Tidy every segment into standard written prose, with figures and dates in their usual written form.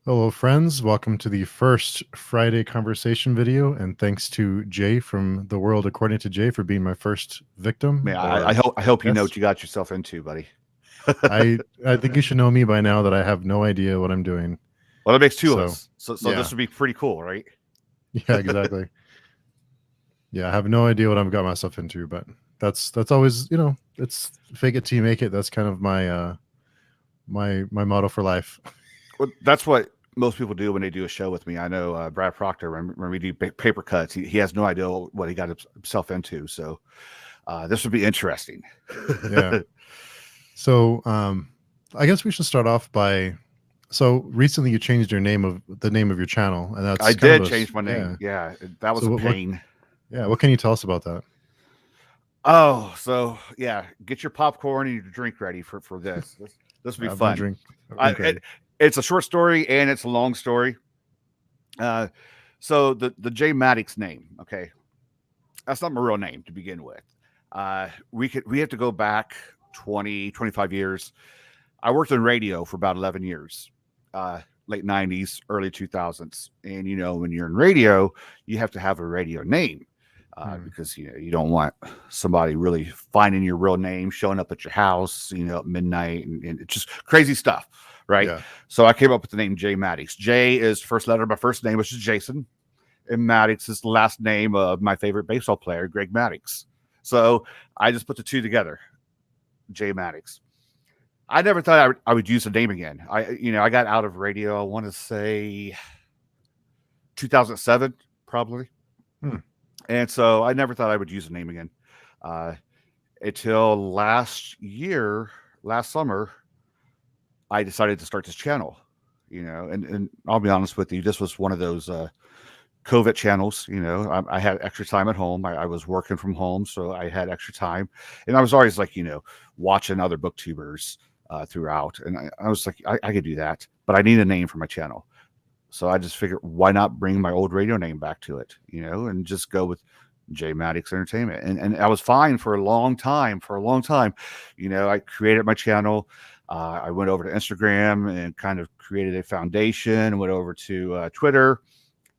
Hello, friends. Welcome to the first Friday conversation video, and thanks to Jay from The World According to Jay for being my first victim Man, I or hope I hope you know guest. what you got yourself into, buddy. I think you should know me by now that I have no idea what I'm doing. Well, that makes two of So, us. So this yeah, would be pretty cool, right? yeah, exactly. Yeah, I have no idea what I've got myself into, but that's always it's fake it till you make it. That's kind of my motto for life. Well, that's what most people do when they do a show with me. I know Brad Proctor, when we do paper cuts, he has no idea what he got himself into. So this would be interesting. Yeah. So, I guess we should start off by. So recently, you changed the name of your channel, and I that's kind of did a change my yeah. name. Yeah, that was So a what pain. yeah, what can you tell us about that? Oh, so yeah, get your popcorn and your drink ready for this. This will I be have my fun. drink. I, Drink ready. it's a short story and it's a long story. Uh, so the J Maddox name, okay, that's not my real name to begin with. We have to go back 25 years. I worked in radio for about 11 years, late 90s, early 2000s. And, when you're in radio, you have to have a radio name because, you don't want somebody really finding your real name, showing up at your house, at midnight and it's just crazy stuff. Right. Yeah. So I came up with the name J Maddox. J is the first letter of my first name, which is Jason. And Maddox is the last name of my favorite baseball player, Greg Maddox. So I just put the two together, J Maddox. I never thought I would use the name again. I got out of radio. I want to say 2007, probably, Hmm. and so I never thought I would use the name again uh, until last summer. I decided to start this channel. And I'll be honest with you, this was one of those COVID channels. I had extra time at home. I was working from home, so I had extra time, and I was always like, watching other booktubers throughout, and I was like, I could do that, but I need a name for my channel. So I just figured, why not bring my old radio name back to it, and just go with J Maddox Entertainment, and I was fine for a long time. I created my channel. I went over to Instagram and kind of created a foundation. Went over to Twitter,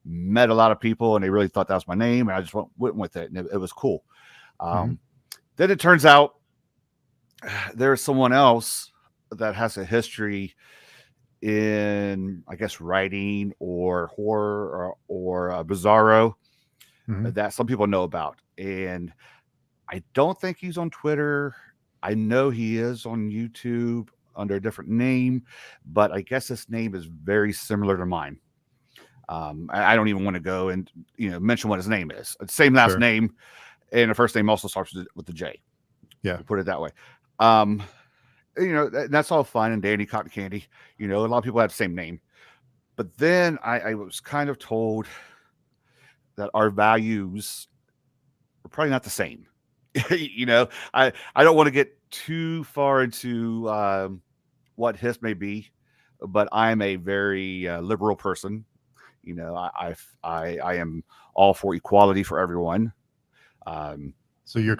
met a lot of people, and they really thought that was my name, and I just went with it, and it was cool. Mm-hmm. Then it turns out there's someone else that has a history in, I guess, writing or horror or bizarro Mm-hmm. that some people know about, and I don't think he's on Twitter. I know he is on YouTube under a different name, but I guess his name is very similar to mine. I don't even want to go and mention what his name is. It's the same last Sure. name, and the first name also starts with the J. Yeah. We'll put it that way. Um, that's all fine and dandy, cotton candy. A lot of people have the same name, but then I was kind of told that our values are probably not the same. I don't want to get too far into what his may be, but I'm a very liberal person. I am all for equality for everyone. Um, So you're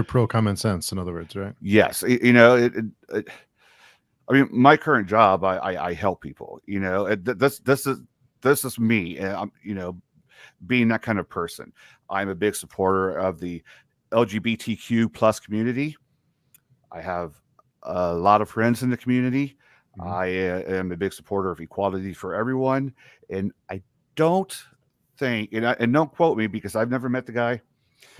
pro common sense, in other words, right? yes, I mean, my current job, I help people. This is me, and I'm being that kind of person. I'm a big supporter of the LGBTQ plus community. I have a lot of friends in the community. Mm-hmm. I am a big supporter of equality for everyone, and I don't think, and don't quote me because I've never met the guy.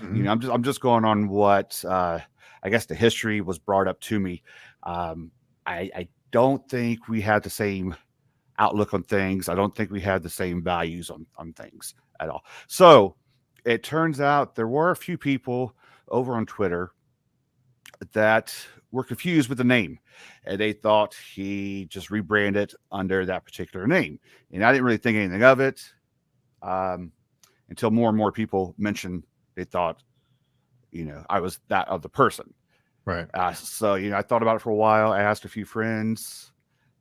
Mm-hmm. I'm just going on what I guess the history was brought up to me. I don't think we had the same outlook on things. I don't think we had the same values on things at all. So it turns out there were a few people over on Twitter that were confused with the name, and they thought he just rebranded under that particular name. And I didn't really think anything of it until more and more people mentioned they thought, I was that other person. Right. So, I thought about it for a while. I asked a few friends,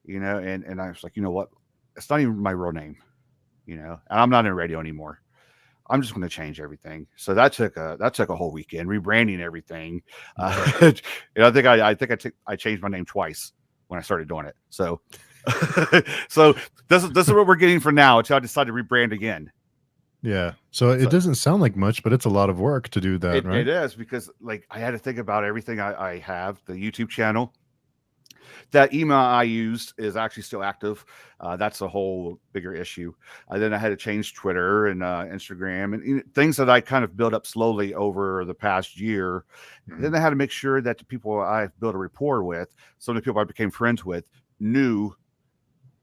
and I was like, what? It's not even my real name, and I'm not in radio anymore. I'm just going to change everything. So that took a whole weekend rebranding everything. Yeah. And I think I changed my name twice when I started doing it. So So this is what we're getting for now until I decide to rebrand again. Yeah. So it doesn't sound like much, but it's a lot of work to do that, right? It is, because like I had to think about everything I have, the YouTube channel. That email I used is actually still active. That's a whole bigger issue. Then I had to change Twitter and Instagram and things that I kind of built up slowly over the past year. Mhm. Then I had to make sure that the people I've built a rapport with, some of the people I became friends with, knew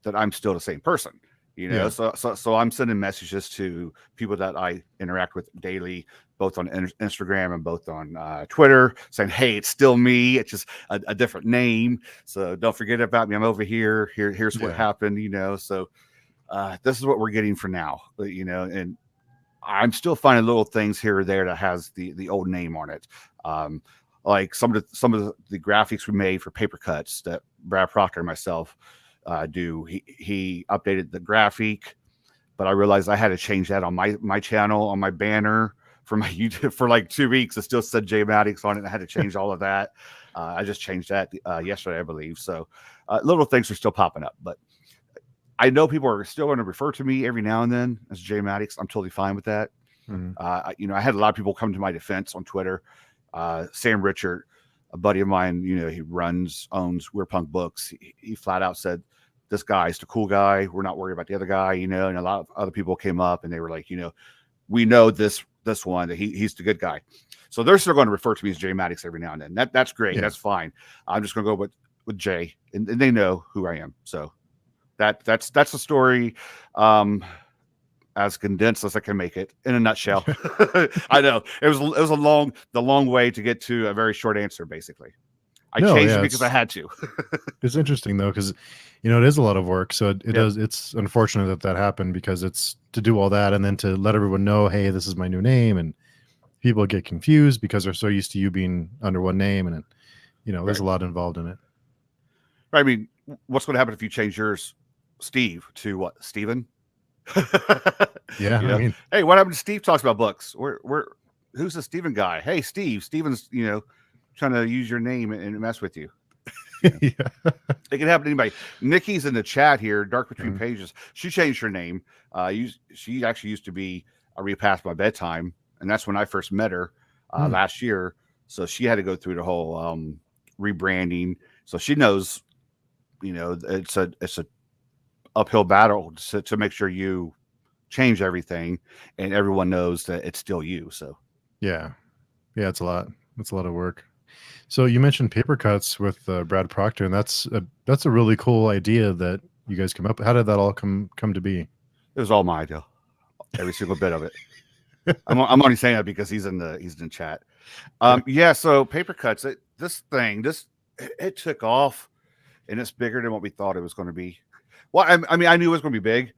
that I'm still the same person. Yeah. So I'm sending messages to people that I interact with daily, both on Instagram and both on Twitter, saying, "Hey, it's still me. It's just a different name. So don't forget about me. I'm over here. Here's what Yeah. happened." So this is what we're getting for now. And I'm still finding little things here or there that has the old name on it. Like some of the graphics we made for Paper Cuts that Brad Proctor and myself do. He updated the graphic, but I realized I had to change that on my channel, on my banner for my YouTube for like 2 weeks. It still said J Maddox on it, and I had to change all of that. I just changed that yesterday, I believe. So little things are still popping up, but I know people are still going to refer to me every now and then as J Maddox. I'm totally fine with that. Mhm. I had a lot of people come to my defense on Twitter. Sam Richard, a buddy of mine, he owns We're Punk Books. He flat out said, "This guy's the cool guy. We're not worried about the other guy," and a lot of other people came up and they were like, "We know this one that he's the good guy." So they're still going to refer to me as J Maddox every now and then. That's great. Yeah. That's fine. I'm just going to go with Jay, and they know who I am. So that's the story. As condensed as I can make it in a nutshell. I know it was the long way to get to a very short answer. Basically, I changed it because I had to. It's interesting though, because it is a lot of work. So it Yep. does. It's unfortunate that happened, because it's to do all that and then to let everyone know, hey, this is my new name, and people get confused because they're so used to you being under one name, and there's a lot involved in it. I mean, what's going to happen if you change yours, Steve, to what, Steven? Yeah, I mean, hey, what happened to Steve Talks About Books? Who's the Steven guy? Hey, Steven's trying to use your name and mess with you. yeah. It can happen to anybody. Nikki's in the chat here, Dark Between Mhm. Pages. She changed her name. She actually used to be a Read Past My Bedtime, and that's when I first met her last year. So she had to go through the whole rebranding. So she knows, it's a uphill battle to make sure you change everything and everyone knows that it's still you. So Yeah, it's a lot. It's a lot of work. So you mentioned Paper Cuts with Brad Proctor, and that's a really cool idea that you guys come up. How did that all come to be? it was all my idea, every single bit of it. I'm only saying that because he's in the chat. Yeah. So Paper Cuts, it took off, and it's bigger than what we thought it was going to be. Well, I mean, I knew it was going to be big.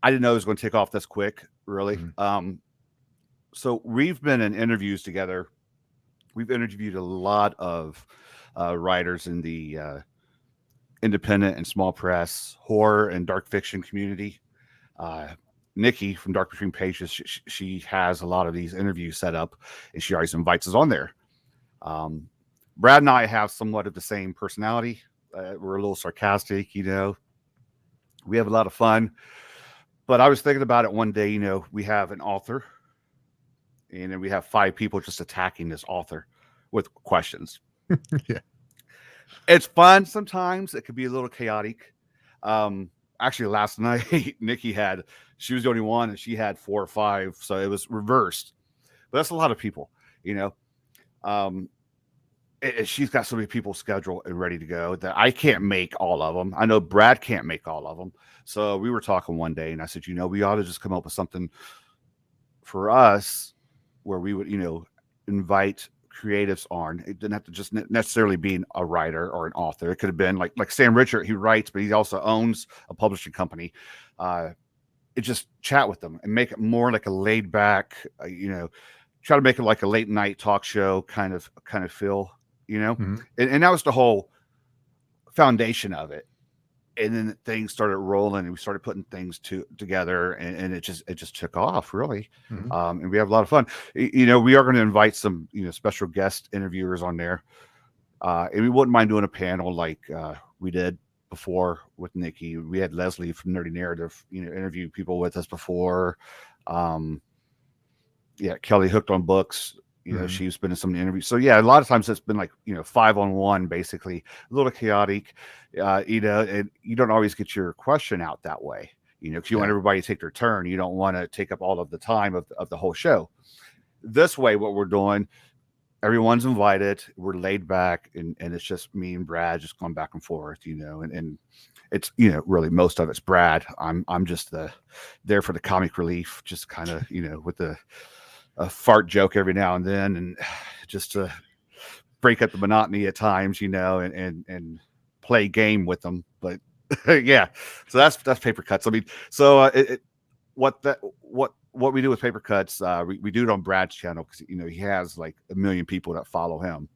I didn't know it was going to take off this quick, really. Mhm. So we've been in interviews together. We've interviewed a lot of writers in the independent and small press, horror and dark fiction community. Nikki from Dark Between Pages, she has a lot of these interviews set up, and she always invites us on there. Brad and I have somewhat of the same personality. We're a little sarcastic, we have a lot of fun. But I was thinking about it one day, we have an author, and then we have 5 people just attacking this author with questions. Yeah. It's fun sometimes. It could be a little chaotic. Actually, last night, Nikki she was the only one, and she had 4 or 5, so it was reversed. But that's a lot of people, she's got so many people scheduled and ready to go that I can't make all of them. I know Brad can't make all of them. So we were talking one day, and I said, we ought to just come up with something for us where we would, invite creatives on. It didn't have to just necessarily be a writer or an author. It could have been like Sam Richard. He writes, but he also owns a publishing company. It just chat with them and make it more like a laid back, try to make it like a late night talk show kind of feel, Mhm. and that was the whole foundation of it. And then things started rolling, and we started putting things together, and it just took off, really. Mhm. And we have a lot of fun. We are going to invite some special guest interviewers on there, and we wouldn't mind doing a panel like we did before with Nikki. We had Leslie from Nerdy Narrative, interview people with us before. Kelly Hooked on Books. She's been in some interviews. So yeah, a lot of times it's been like 5-on-1, basically a little chaotic. And you don't always get your question out that way. Because you want everybody to take their turn. You don't want to take up all of the time of the whole show. This way, what we're doing, everyone's invited. We're laid back, and it's just me and Brad just going back and forth, and it's really most of it's Brad. I'm just there for the comic relief, just kind of with a fart joke every now and then, and just to break up the monotony at times, and play game with them. But yeah, so that's Paper Cuts. I mean, so what we do with Paper Cuts, we do it on Brad's channel because he has like 1 million people that follow him.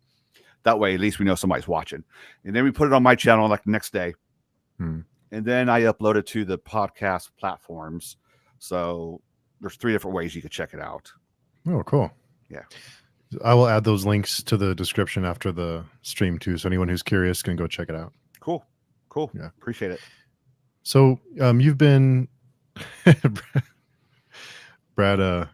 That way, at least we know somebody's watching. And then we put it on my channel like the next day, and then I upload it to the podcast platforms. So there's 3 different ways you could check it out. Oh, cool. Yeah, I will add those links to the description after the stream too, so anyone who's curious can go check it out. Cool. Yeah, appreciate it. So you've been Brad,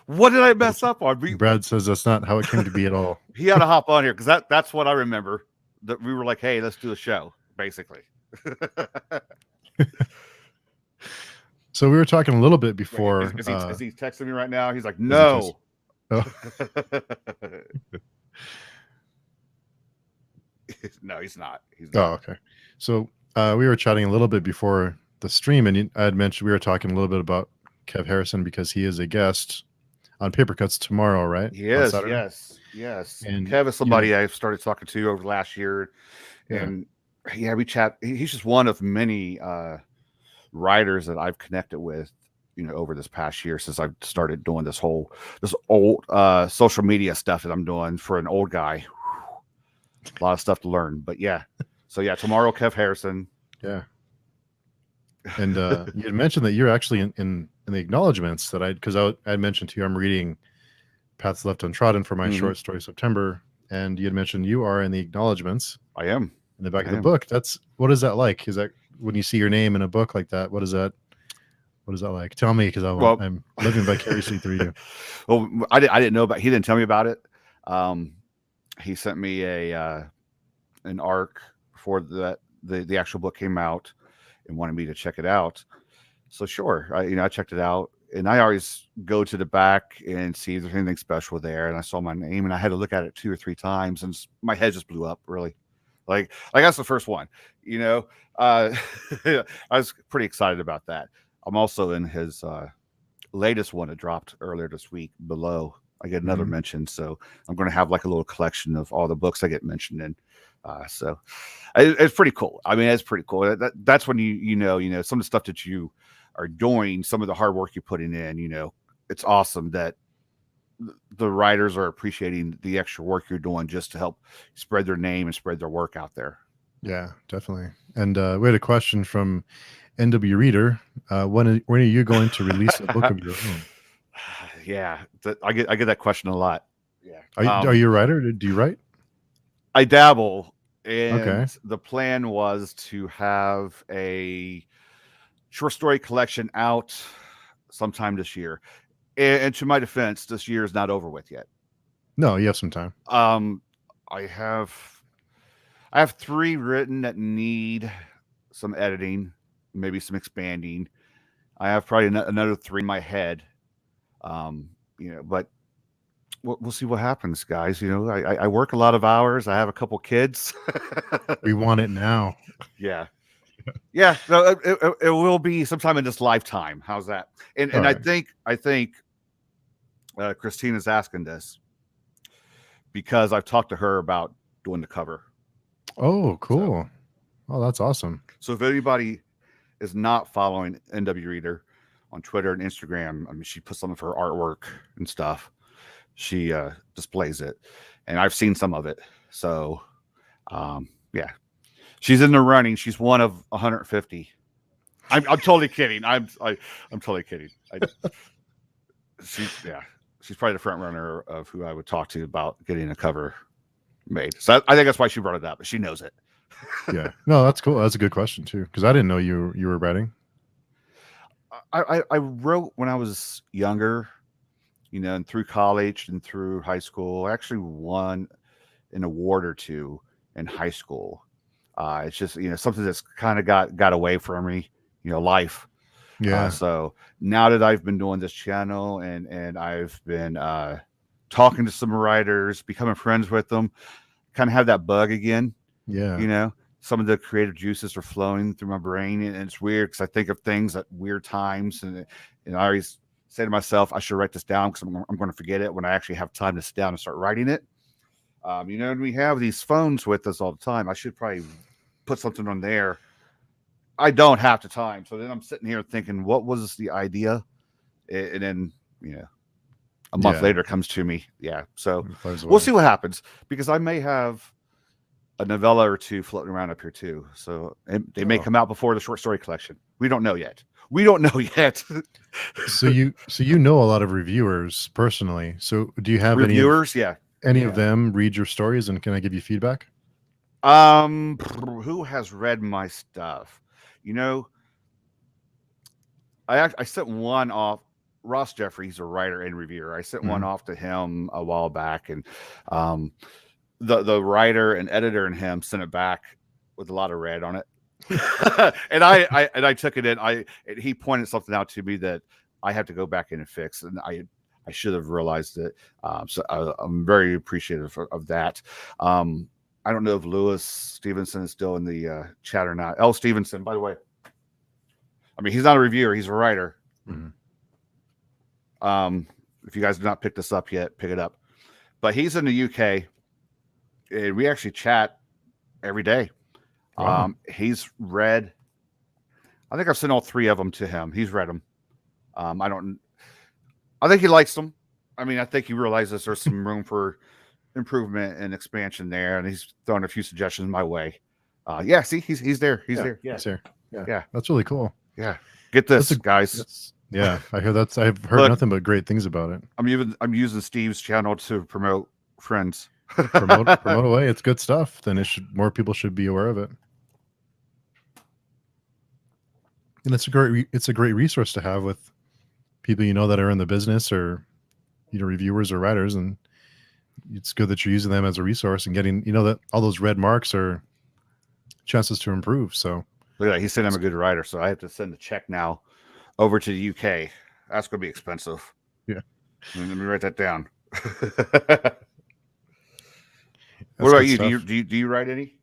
what did I mess up on? Brad says that's not how it came to be at all. He had to hop on here because that's what I remember. That we were like, hey, let's do a show, basically. So we were talking a little bit before. Is he texting me right now? He's like, no. No, he's not. Oh, okay. So we were chatting a little bit before the stream, and I had mentioned we were talking a little bit about Kev Harrison because he is a guest on Paper Cuts tomorrow, right? Yes. And Kev is somebody I started talking to over last year, and we chat. He's just one of many writers that I've connected with, over this past year since I've started doing this old social media stuff that I'm doing for an old guy. A lot of stuff to learn, but tomorrow, Kev Harrison. Yeah. And you had mentioned that you're actually in the acknowledgments that because I had mentioned to you, I'm reading Paths Left Untrodden for my short story September, and you had mentioned you are in the acknowledgments. I am in the back of the book. What is that like? Is that when you see your name in a book like that? What is that like? Tell me, because I'm living vicariously through you. Well, I didn't know about. He didn't tell me about it. He sent me an arc before the actual book came out and wanted me to check it out. So sure, I checked it out, and I always go to the back and see if there's anything special there. And I saw my name, and I had to look at it 2 or 3 times, and my head just blew up. Really, like that's the first one. I was pretty excited about that. I'm also in his latest one that dropped earlier this week. Below, I get another mention, so I'm going to have like a little collection of all the books I get mentioned in. So it's pretty cool. I mean, it's pretty cool. That's when you know some of the stuff that you are doing, some of the hard work you're putting in. It's awesome that the writers are appreciating the extra work you're doing just to help spread their name and spread their work out there. Yeah, definitely. And we had a question from NW Reader. When are you going to release a book of your own? Yeah, I get that question a lot. Yeah. Are you a writer? Do you write? I dabble, and the plan was to have a short story collection out sometime this year. And to my defense, this year is not over with yet. No, you have some time. I have 3 written that need some editing, maybe some expanding. I have probably another 3 in my head. But we'll see what happens, guys. I work a lot of hours. I have a couple kids. We want it now. Yeah. No, it will be sometime in this lifetime. How's that? And I think Christina's asking this because I've talked to her about doing the cover. Oh, cool. Oh, that's awesome. So if anybody is not following NW Reader on Twitter and Instagram, I mean, she puts some of her artwork and stuff. She displays it, and I've seen some of it. So, she's in the running. She's one of 150. I'm totally kidding. I'm totally kidding. She's probably the front runner of who I would talk to about getting a cover made. So I think that's why she brought it up. But she knows it. Yeah. No, that's cool. That's a good question too, because I didn't know you were writing. I wrote when I was younger, and through college and through high school. I actually won an award or two in high school. It's just something that's kind of got away from me, life. Yeah. So now that I've been doing this channel and I've been talking to some writers, becoming friends with them, kind of have that bug again. Yeah. Some of the creative juices are flowing through my brain, and it's weird because I think of things at weird times, and I always say to myself, I should write this down because I'm going to forget it when I actually have time to sit down and start writing it. And we have these phones with us all the time. I should probably put something on there. I don't have the time, so then I'm sitting here thinking, what was the idea? And then a month Yeah. later it comes to me. Yeah, so It flies we'll away. see what happens because I may have a novella or two floating around up here too. So they may Oh. come out before the short story collection. We don't know yet. We don't know yet. So you know a lot of reviewers personally. So do you have Reviewers, yeah. any of them read your stories, and can I give you feedback? Who has read my stuff? I sent one off. Ross Jeffrey, he's a writer and reviewer. I sent one Mhm. off to him a while back, and the writer and editor and him sent it back with a lot of red on it. and I took it in. He pointed something out to me that I have to go back in and fix, and I should have realized it. So I'm very appreciative of that. I don't know if Lewis Stevenson is still in the chat or not. L. Stevenson, by the way. I mean, he's not a reviewer; he's a writer. Mhm. If you guys have not picked this up yet, pick it up. But he's in the UK, and we actually chat every day. Wow. He's read. I think I've sent all three of them to him. He's read them. I think he likes them. I mean, I think he realizes there's some room for improvement and expansion there, and he's thrown a few suggestions my way. Yeah, see, he's there. He's there. Yeah, It's here. Yeah. Yeah. That's really cool. yeah. Get this, That's a- guys. Yeah, I hear that's. I've heard Look. nothing but great things about it. I'm using Steve's channel to promote Friends. Promote away. It's good stuff. Then more people should be aware of it. And it's a great resource to have with people that are in the business, or reviewers or writers, and it's good that you're using them as a resource and getting that all those red marks are chances to improve. So Look at that. He said I'm a good writer, so I have to send a check now over to the UK. That's going to be expensive. Yeah. Let me write that down. that's What about good you? stuff. Do you write any?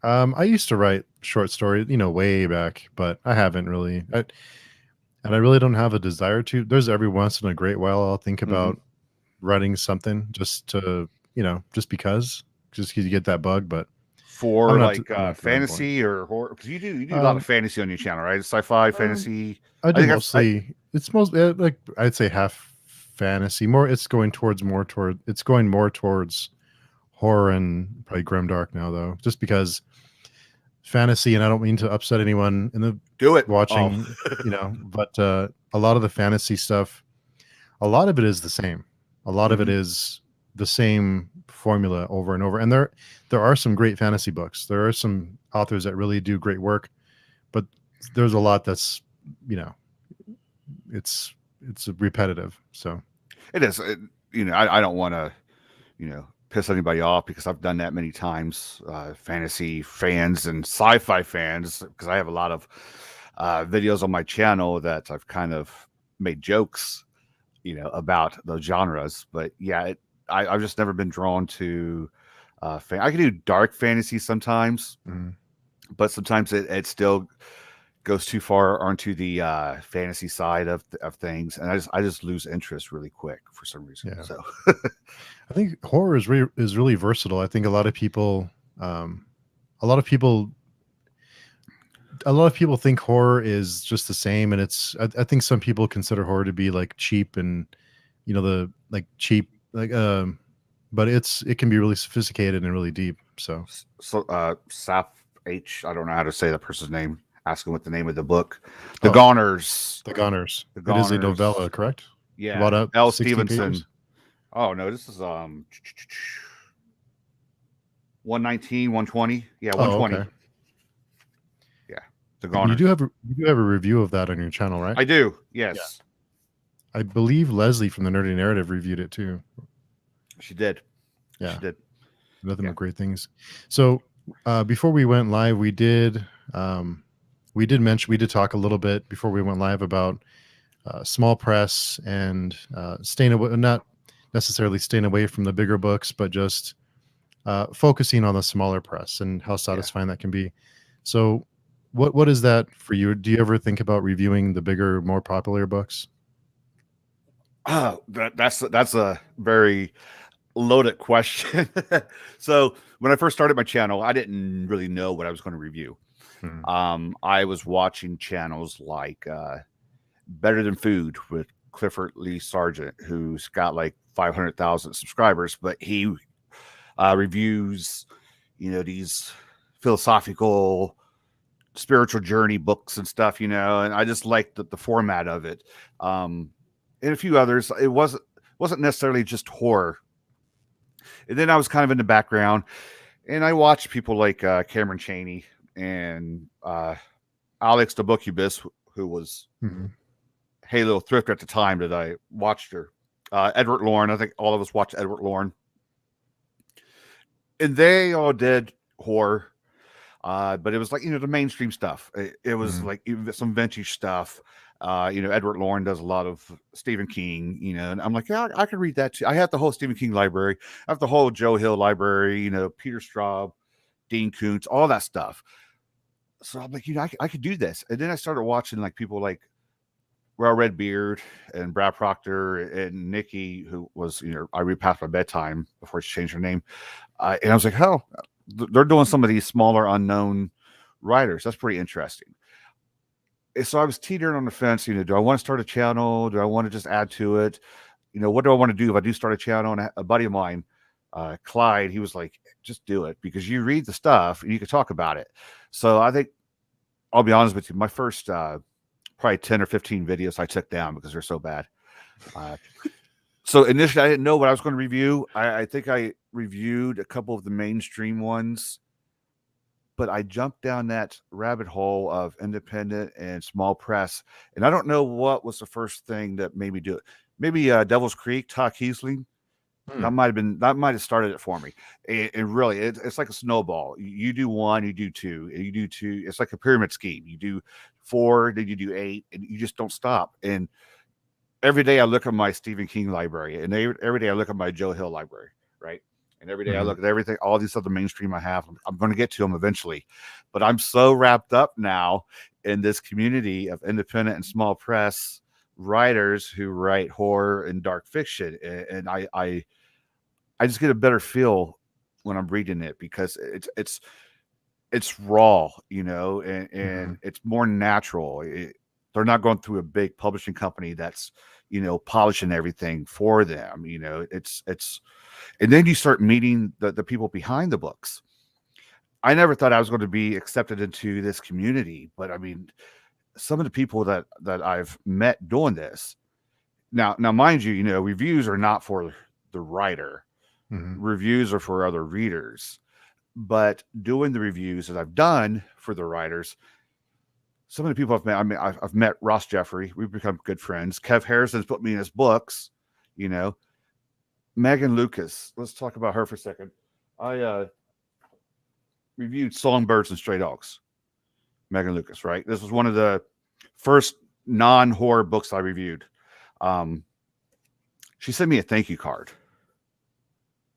I used to write short stories, way back, but I haven't really. And I really don't have a desire to. There's every once in a great while I'll think about writing something just to, just because you get that bug. But For I'm not like to that point. fantasy or horror? Because you do a lot of fantasy on your channel, right? Sci-fi, fantasy. I do think mostly. It's mostly like I'd say half fantasy. It's going more towards horror and probably grimdark now, though, just because fantasy. And I don't mean to upset anyone in the Do it. watching, but a lot of the fantasy stuff, a lot of it is the same. A lot of it is the same formula over and over. And there are some great fantasy books. There are some authors that really do great work, but there's a lot that's, it's repetitive. So It is. I don't want to, piss anybody off because I've done that many times. Fantasy fans and sci-fi fans, because I have a lot of videos on my channel that I've kind of made jokes, about those genres. But yeah, I've just never been drawn to. I can do dark fantasy sometimes, but sometimes it still goes too far onto the fantasy side of things, and I just lose interest really quick for some reason. Yeah. So I think horror is really versatile. I think a lot of people think horror is just the same, and I think some people consider horror to be like cheap and but it can be really sophisticated and really deep. So Saf H, I don't know how to say that person's name. Asking what the name of the book, The Goners. The Goners. The It is a Goners. novella, correct? Yeah. About up L. 60 Stevenson. pages? Oh no, this is 119, 120. Yeah, Oh, 120. okay. Yeah, the And you Goner. do have a review of that on your channel, right? I do. Yes, I believe Leslie from the Nerdy Narrative reviewed it too. she did. Yeah, She did. nothing Yeah. but great things. So before we went live, we did talk a little bit before we went live about small press and staying away, not necessarily staying away from the bigger books, but just focusing on the smaller press and how satisfying that can be. So what is that for you? Do you ever think about reviewing the bigger, more popular books? That's a very loaded question. So when I first started my channel, I didn't really know what I was going to review. I was watching channels like Better Than Food with Clifford Lee Sargent, who's got like 500,000 subscribers, but he reviews, these philosophical, spiritual journey books and stuff, and I just liked the format of it. And a few others. It wasn't necessarily just horror. And then I was kind of in the background, and I watched people like Cameron Chaney and Alex the Bookubus, who was Halo Thrift at the time that I watched her. Edward Lorne. I think all of us watched Edward Lorne. And they all did horror. But it was like, the mainstream stuff. It was like some vintage stuff. Edward Lorne does a lot of Stephen King, and I'm like, yeah, I can read that too. I have the whole Stephen King library. I have the whole Joe Hill library, Peter Straub, Dean Koontz, all that stuff. So I'm like, I could do this. And then I started watching like people like Rail Red Beard and Brad Proctor and Nikki, who was, I read past my bedtime before she changed her name. And I was like, oh, they're doing some of these smaller unknown writers. That's pretty interesting. And so I was teetering on the fence. Do I want to start a channel? Do I want to just add to it? What do I want to do if I do start a channel? And a buddy of mine, Clyde, he was like, just do it because you read the stuff and you can talk about it. So I think, I'll be honest with you, my first probably 10 or 15 videos I took down because they're so bad. So initially I didn't know what I was going to review. I think I reviewed a couple of the mainstream ones, but I jumped down that rabbit hole of independent and small press. And I don't know what was the first thing that made me do it. Maybe Devil's Creek, Todd Kiesling. That might have started it for me. And really, it's like a snowball. You do one, you do two, and you do two. It's like a pyramid scheme. You do 4, then you do 8, and you just don't stop. And every day I look at my Stephen King library, and every day I look at my Joe Hill library, right? And every day I look at everything, all these other mainstream I have. I'm going to get to them eventually, but I'm so wrapped up now in this community of independent and small press writers who write horror and dark fiction, and I just get a better feel when I'm reading it because it's raw, and it's more natural. They're not going through a big publishing company that's polishing everything for them. It's and then you start meeting the people behind the books. I never thought I was going to be accepted into this community, but I mean, some of the people that I've met doing this now, mind you, reviews are not for the writer. Reviews are for other readers, but doing the reviews that I've done for the writers, some of the people I've met, I've met Ross Jeffrey. We've become good friends. Kev Harrison's put me in his books, Megan Lucas. Let's talk about her for a second. I reviewed Songbirds and Stray Dogs. Megan Lucas, right? This was one of the first non-horror books I reviewed. She sent me a thank you card.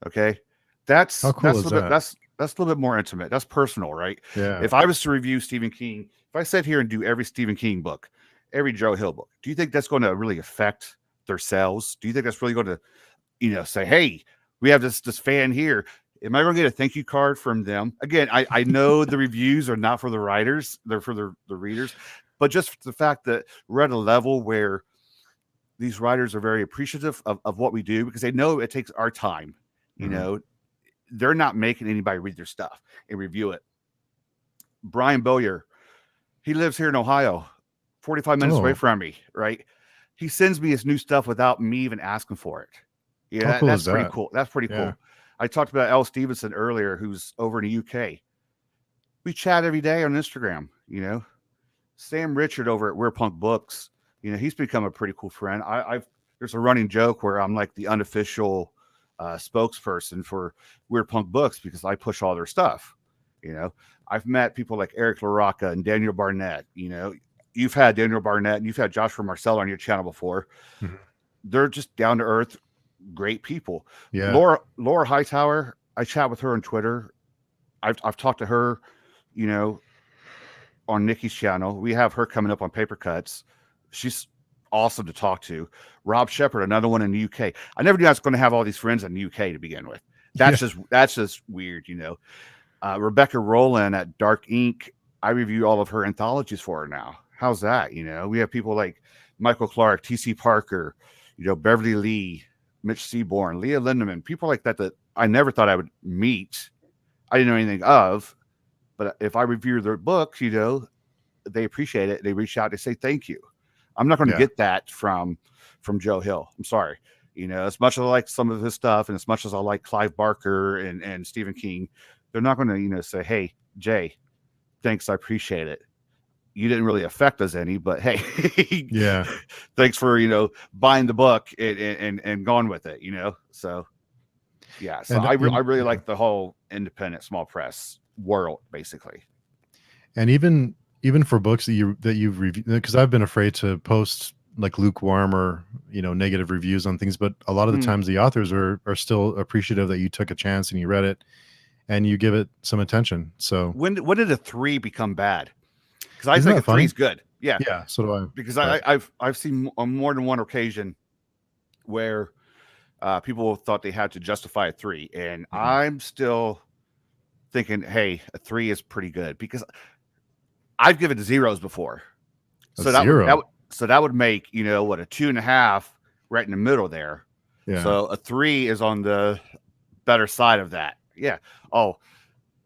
Okay. That's how cool is that? That's a little bit more intimate. That's personal, right? Yeah. If I was to review Stephen King, if I sit here and do every Stephen King book, every Joe Hill book, do you think that's going to really affect their sales? Do you think that's really going to, say, hey, we have this fan here. Am I going to get a thank you card from them? Again, I know the reviews are not for the writers, they're for the readers, but just the fact that we're at a level where these writers are very appreciative of what we do because they know it takes our time. They're not making anybody read their stuff and review it. Brian Bowyer, he lives here in Ohio, 45 minutes away from me, right? He sends me his new stuff without me even asking for it. Yeah, cool that's is pretty that? cool. That's pretty cool. I talked about Elle Stevenson earlier, who's over in the UK. We chat every day on Instagram. Sam Richard over at We're Punk Books. He's become a pretty cool friend. There's a running joke where I'm like the unofficial spokesperson for Weird Punk Books because I push all their stuff. I've met people like Eric LaRocca and Daniel Barnett. You've had Daniel Barnett and you've had Joshua Marcel on your channel before. Mhm. They're just down to earth, great people. Yeah. Laura Hightower, I chat with her on Twitter. I've talked to her, on Nikki's channel. We have her coming up on Paper Cuts. She's awesome to talk to. Rob Shepard, another one in the UK. I never knew I was going to have all these friends in the UK to begin with. That's just weird, Rebecca Rowland at Dark Ink. I review all of her anthologies for her now. How's that? We have people like Michael Clark, T.C. Parker, Beverly Lee, Mitch Seaborn, Leah Lindemann, people like that I never thought I would meet. I didn't know anything of, but if I review their books, they appreciate it. They reach out, they say thank you. I'm not going to get that from Joe Hill. I'm sorry. As much as I like some of his stuff and as much as I like Clive Barker and Stephen King, they're not going to, say, hey, Jay, thanks. I appreciate it. You didn't really affect us any, but hey, thanks for, buying the book and going with it, So, yeah. So I really like the whole independent small press world, basically. And even for books that you've reviewed, because I've been afraid to post like lukewarm or negative reviews on things, but a lot of the times the authors are still appreciative that you took a chance and you read it and you give it some attention. So when did a 3 become bad? Because I think a 3 is good. Yeah, so do I. Because I've seen on more than one occasion where people thought they had to justify a 3, and I'm still thinking, hey, a 3 is pretty good because I've given zeros before. So that would make, a 2.5 right in the middle there. Yeah. So a 3 is on the better side of that. Yeah. Oh,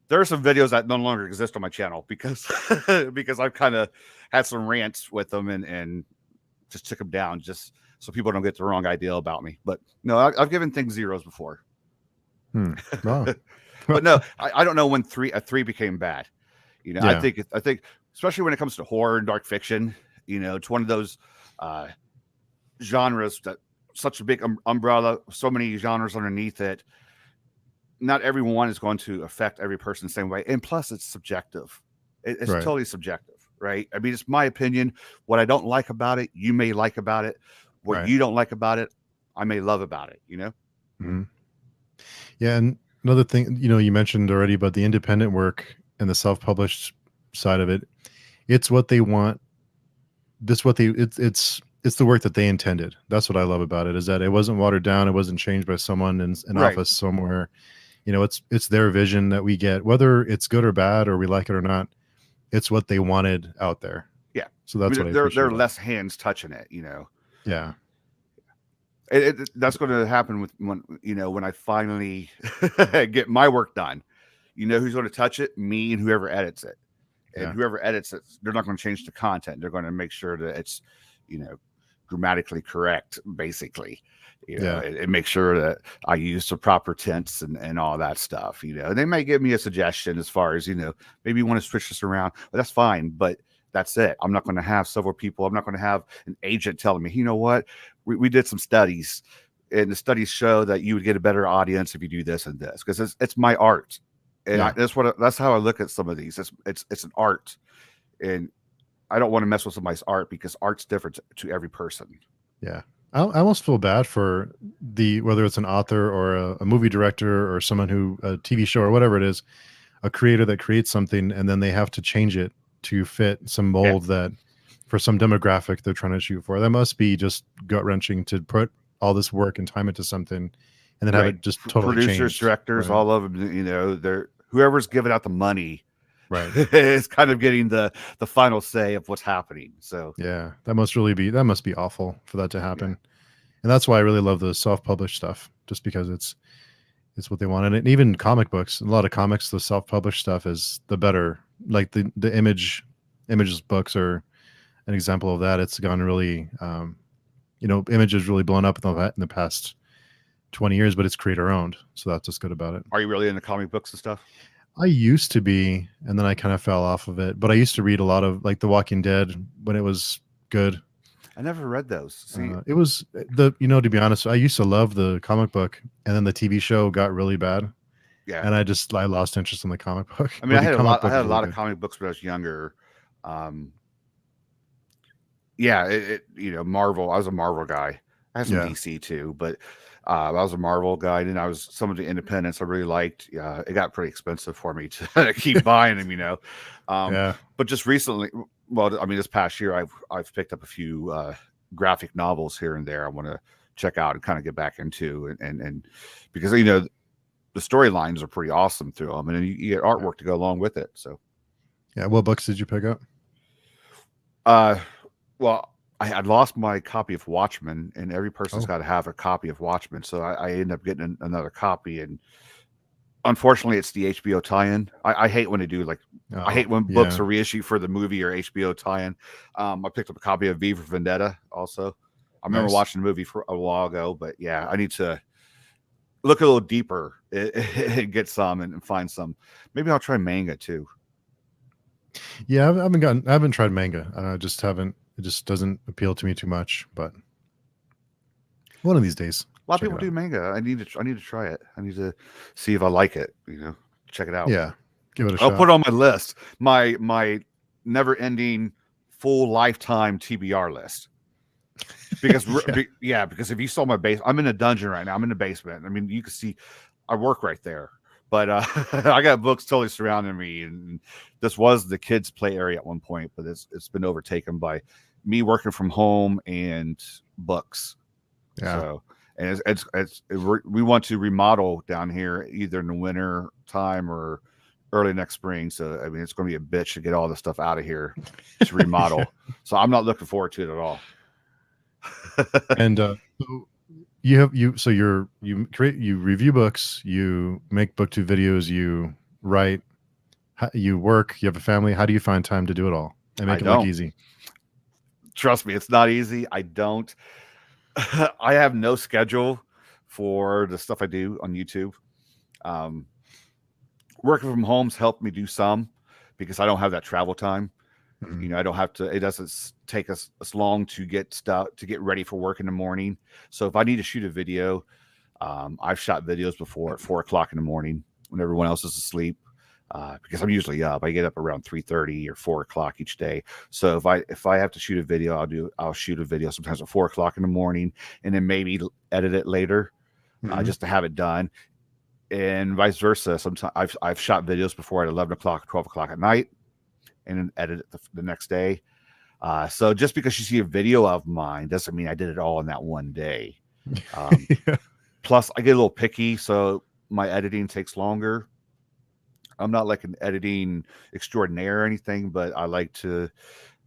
there are some videos that no longer exist on my channel because I've kind of had some rants with them and just took them down just so people don't get the wrong idea about me. But no, I've given things zeros before. Wow. But no, I don't know when a 3 became bad. I think especially when it comes to horror and dark fiction, it's one of those genres that such a big umbrella, so many genres underneath it. Not everyone is going to affect every person the same way. And plus it's subjective. It's totally subjective, right? I mean, it's my opinion. What I don't like about it, you may like about it. What you don't like about it, I may love about it, Mm-hmm. Yeah. And another thing, you mentioned already about the independent work and the self-published side of it. It's what they want. It's the work that they intended. That's what I love about it, is that it wasn't watered down. It wasn't changed by someone in an office somewhere. It's their vision that we get, whether it's good or bad or we like it or not. It's what they wanted out there. Yeah. So that's what there are less hands touching it, Yeah. That's going to happen when I finally get my work done. Who's going to touch it? Me and whoever edits it. And whoever edits it, they're not going to change the content. They're going to make sure that it's, grammatically correct, basically. And make sure that I use the proper tense and all that stuff. And they may give me a suggestion as far as, maybe you want to switch this around, but that's fine. But that's it. I'm not going to have several people. I'm not going to have an agent telling me, you know what, we did some studies, and the studies show that you would get a better audience if you do this and this, because it's my art. And that's how I look at some of these. It's an art, and I don't want to mess with somebody's art because art's different to every person. Yeah. I almost feel bad for whether it's an author or a movie director or someone a TV show or whatever it is, a creator that creates something and then they have to change it to fit some mold that for some demographic they're trying to shoot for. That must be just gut wrenching to put all this work and time into something and then have it just totally producers, changed. Directors, all of them, they're whoever's giving out the money, right, is kind of getting the final say of what's happening. So yeah, that must be awful for that to happen. And that's why I really love the self-published stuff, just because it's what they want. And even comic books, a lot of comics, the self-published stuff is the better. Like the Images books are an example of that. It's gone really, Image has really blown up in the past 20 years, but it's creator owned. So that's what's good about it. Are you really into comic books and stuff? I used to be, and then I kind of fell off of it. But I used to read a lot of like The Walking Dead when it was good. I never read those. See, It was to be honest, I used to love the comic book, and then the TV show got really bad, yeah. and I lost interest in the comic book. I mean, But I the had a comic lot. I book had is a really lot of good. comic books when I was younger. Yeah, Marvel. I was a Marvel guy. I had some Yeah. DC too, but I was a Marvel guy. And I was some of the independents I really liked. It got pretty expensive for me to keep buying them, Yeah. But just recently, well, I mean, this past year, I've picked up a few graphic novels here and there. I want to check out and kind of get back into, and because the storylines are pretty awesome through them, and then you get artwork to go along with it. So, Yeah. What books did you pick up? well, I lost my copy of Watchmen, and every person's Oh. got to have a copy of Watchmen. So I ended up getting another copy, and unfortunately, it's the HBO tie-in. I hate when they do I hate when books are reissued for the movie or HBO tie-in. I picked up a copy of V for Vendetta also. I remember Nice. watching the movie for a while ago, but yeah, I need to look a little deeper and get some and find some. Maybe I'll try manga too. Yeah, I haven't tried manga. I just haven't. It just doesn't appeal to me too much. But one of these days, A lot of check people it do out. manga. I need to try it. I need to see if I like it. Check it out. Yeah, give it a I'll shot. put it on my list. My never-ending full lifetime TBR list. Because because if you saw my base, I'm in a dungeon right now. I'm in the basement. I mean, you can see I work right there. But I got books totally surrounding me, and this was the kids' play area at one point, but it's been overtaken by me working from home and books. Yeah. So, and we want to remodel down here either in the winter time or early next spring. So, I mean, it's going to be a bitch to get all the stuff out of here to remodel. Yeah. So, I'm not looking forward to it at all. And so you review books, you make booktube videos, you write, you work, you have a family. How do you find time to do it all and make it look easy? Trust me, it's not easy. I don't. I have no schedule for the stuff I do on YouTube. Working from home's helped me do some because I don't have that travel time. Mhm. I don't have to. It doesn't take us as long to get ready for work in the morning. So if I need to shoot a video, I've shot videos before at 4:00 in the morning when everyone else is asleep. Because I'm usually up. I get up around 3:30 or 4:00 each day. So if I have to shoot a video, I'll shoot a video sometimes at 4:00 in the morning, and then maybe edit it later, just to have it done, and vice versa. Sometimes I've shot videos before at 11 o'clock, 12 o'clock at night, and then edit it the next day. So just because you see a video of mine doesn't mean I did it all in that one day. Yeah. Plus, I get a little picky, so my editing takes longer. I'm not like an editing extraordinaire or anything, but sometimes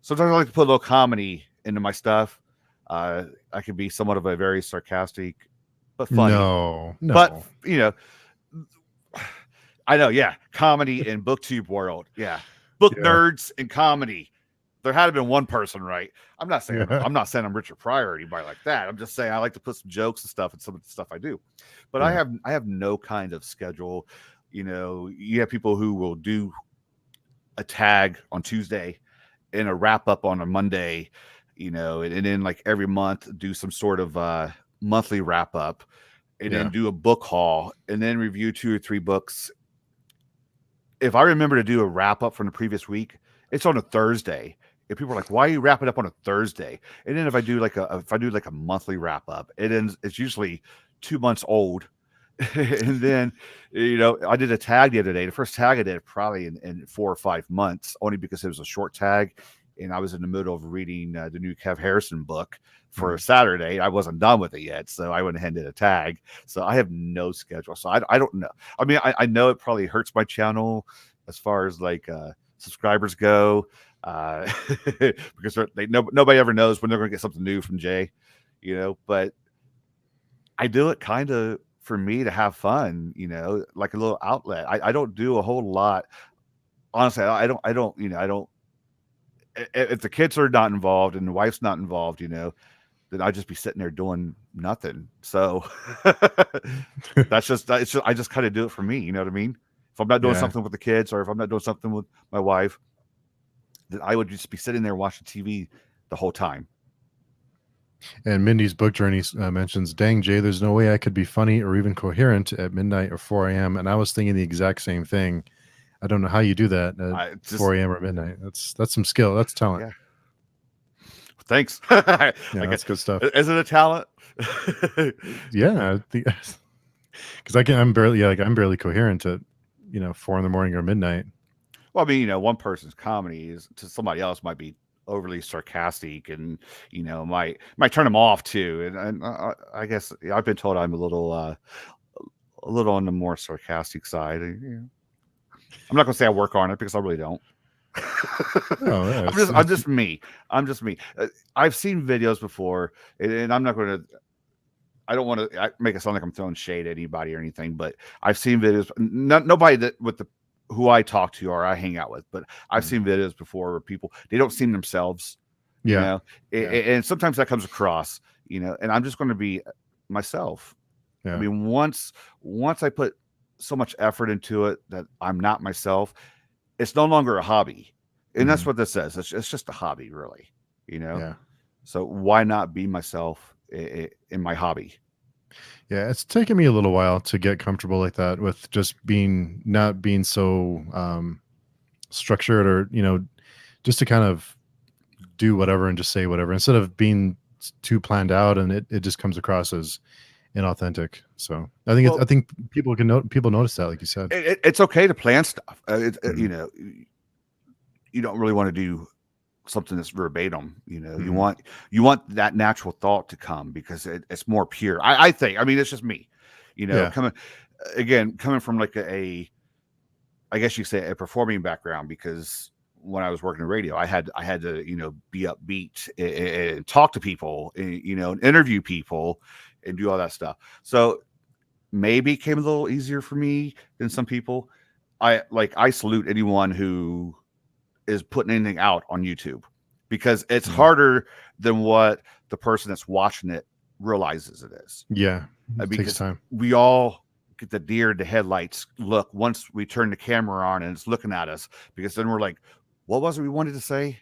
I like to put a little comedy into my stuff. I can be somewhat of a very sarcastic, but funny. No. But, I know, yeah. Comedy in BookTube world. Yeah. Book nerds and comedy. There had to been one person, right? I'm not saying I'm Richard Pryor or anybody like that. I'm just saying I like to put some jokes and stuff in some of the stuff I do. But I have no kind of schedule. You have people who will do a tag on Tuesday and a wrap up on a Monday, and then like every month do some sort of monthly wrap up, and then do a book haul, and then review 2 or 3 books. If I remember to do a wrap up from the previous week, it's on a Thursday. If people are like, "Why are you wrapping up on a Thursday?" And then if I do like a monthly wrap up, it's usually 2 months old. And then, I did a tag the other day. The first tag I did probably in 4 or 5 months, only because it was a short tag. And I was in the middle of reading the new Kev Harrison book for Saturday. I wasn't done with it yet. So I went ahead and did a tag. So I have no schedule. So I don't know. I mean, I know it probably hurts my channel as far as like subscribers go, because nobody ever knows when they're going to get something new from Jay, but I do it kind of for me to have fun, like a little outlet. I don't do a whole lot. Honestly, I don't, if the kids are not involved and the wife's not involved, then I'd just be sitting there doing nothing. So that's just, I just kind of do it for me. You know what I mean? If I'm not doing Yeah. something with the kids, or if I'm not doing something with my wife, then I would just be sitting there watching TV the whole time. And Mindy's book journey mentions, "Dang, Jay, there's no way I could be funny or even coherent at midnight or 4 a.m." And I was thinking the exact same thing. I don't know how you do that at 4 a.m. or midnight. That's some skill. That's talent. Yeah. Thanks. Yeah, that's good stuff. Is it a talent? Yeah, because I'm barely coherent at 4 in the morning or midnight. Well, I mean, one person's comedy is to somebody else might be overly sarcastic, and might turn them off too. And I guess I've been told I'm a little on the more sarcastic side. I'm not gonna say I work on it, because I really don't. Oh, yeah, I'm just me. I've seen videos before, and I'm not going to. I don't want to make it sound like I'm throwing shade at anybody or anything, but I've seen videos. Nobody that who I talk to or I hang out with, but I've seen videos before where people, they don't seem themselves. Yeah. And sometimes that comes across. And I'm just going to be myself. Yeah. I mean, once I put so much effort into it that I'm not myself, it's no longer a hobby. And that's what this says. It's just a hobby, really. Yeah. So why not be myself in my hobby? Yeah, it's taken me a little while to get comfortable like that, with just not being so structured, or just to kind of do whatever and just say whatever, instead of being too planned out, and it just comes across as inauthentic. So I think people notice that, like you said. It's okay to plan stuff. You don't really want to do something that's verbatim. You want that natural thought to come, because it's more pure. I think. I mean, it's just me. Coming from like I guess you could say a performing background, because when I was working in radio, I had to be upbeat and talk to people, and interview people and do all that stuff. So maybe it came a little easier for me than some people. I salute anyone who is putting anything out on YouTube, because it's harder than what the person that's watching it realizes it is. Yeah, it because takes time. We all get the deer in the headlights look once we turn the camera on and it's looking at us, because then we're like, what was it we wanted to say?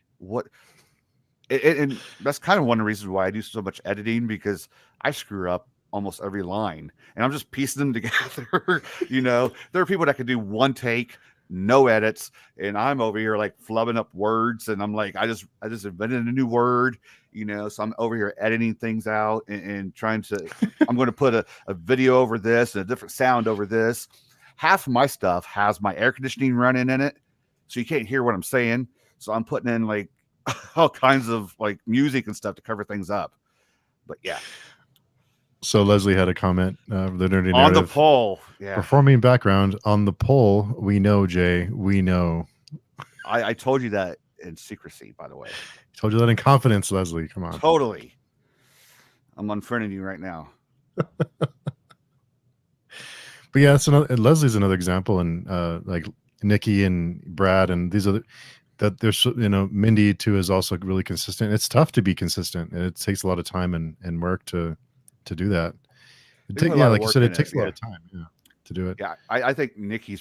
And that's kind of one of the reasons why I do so much editing, because I screw up almost every line and I'm just piecing them together. There are people that can do one take, no edits, and I'm over here like flubbing up words, and I'm like, I just invented a new word, so I'm over here editing things out and trying to I'm going to put a video over this and a different sound over this. Half of my stuff has my air conditioning running in it, so you can't hear what I'm saying, so I'm putting in like all kinds of like music and stuff to cover things up. But yeah. So Leslie had a comment, the nerdy narrative. On the poll. Yeah. Performing background on the poll. We know, Jay. We know. I told you that in secrecy, by the way. I told you that in confidence, Leslie. Come on. Totally. I'm unfriending you right now. But yeah, Leslie's another example, and like Nikki and Brad and these other, that there's Mindy too is also really like tough to be consistent, and it takes a lot of time and work to do that. Like you said, it takes a lot of time to do it. Yeah, I think Nikki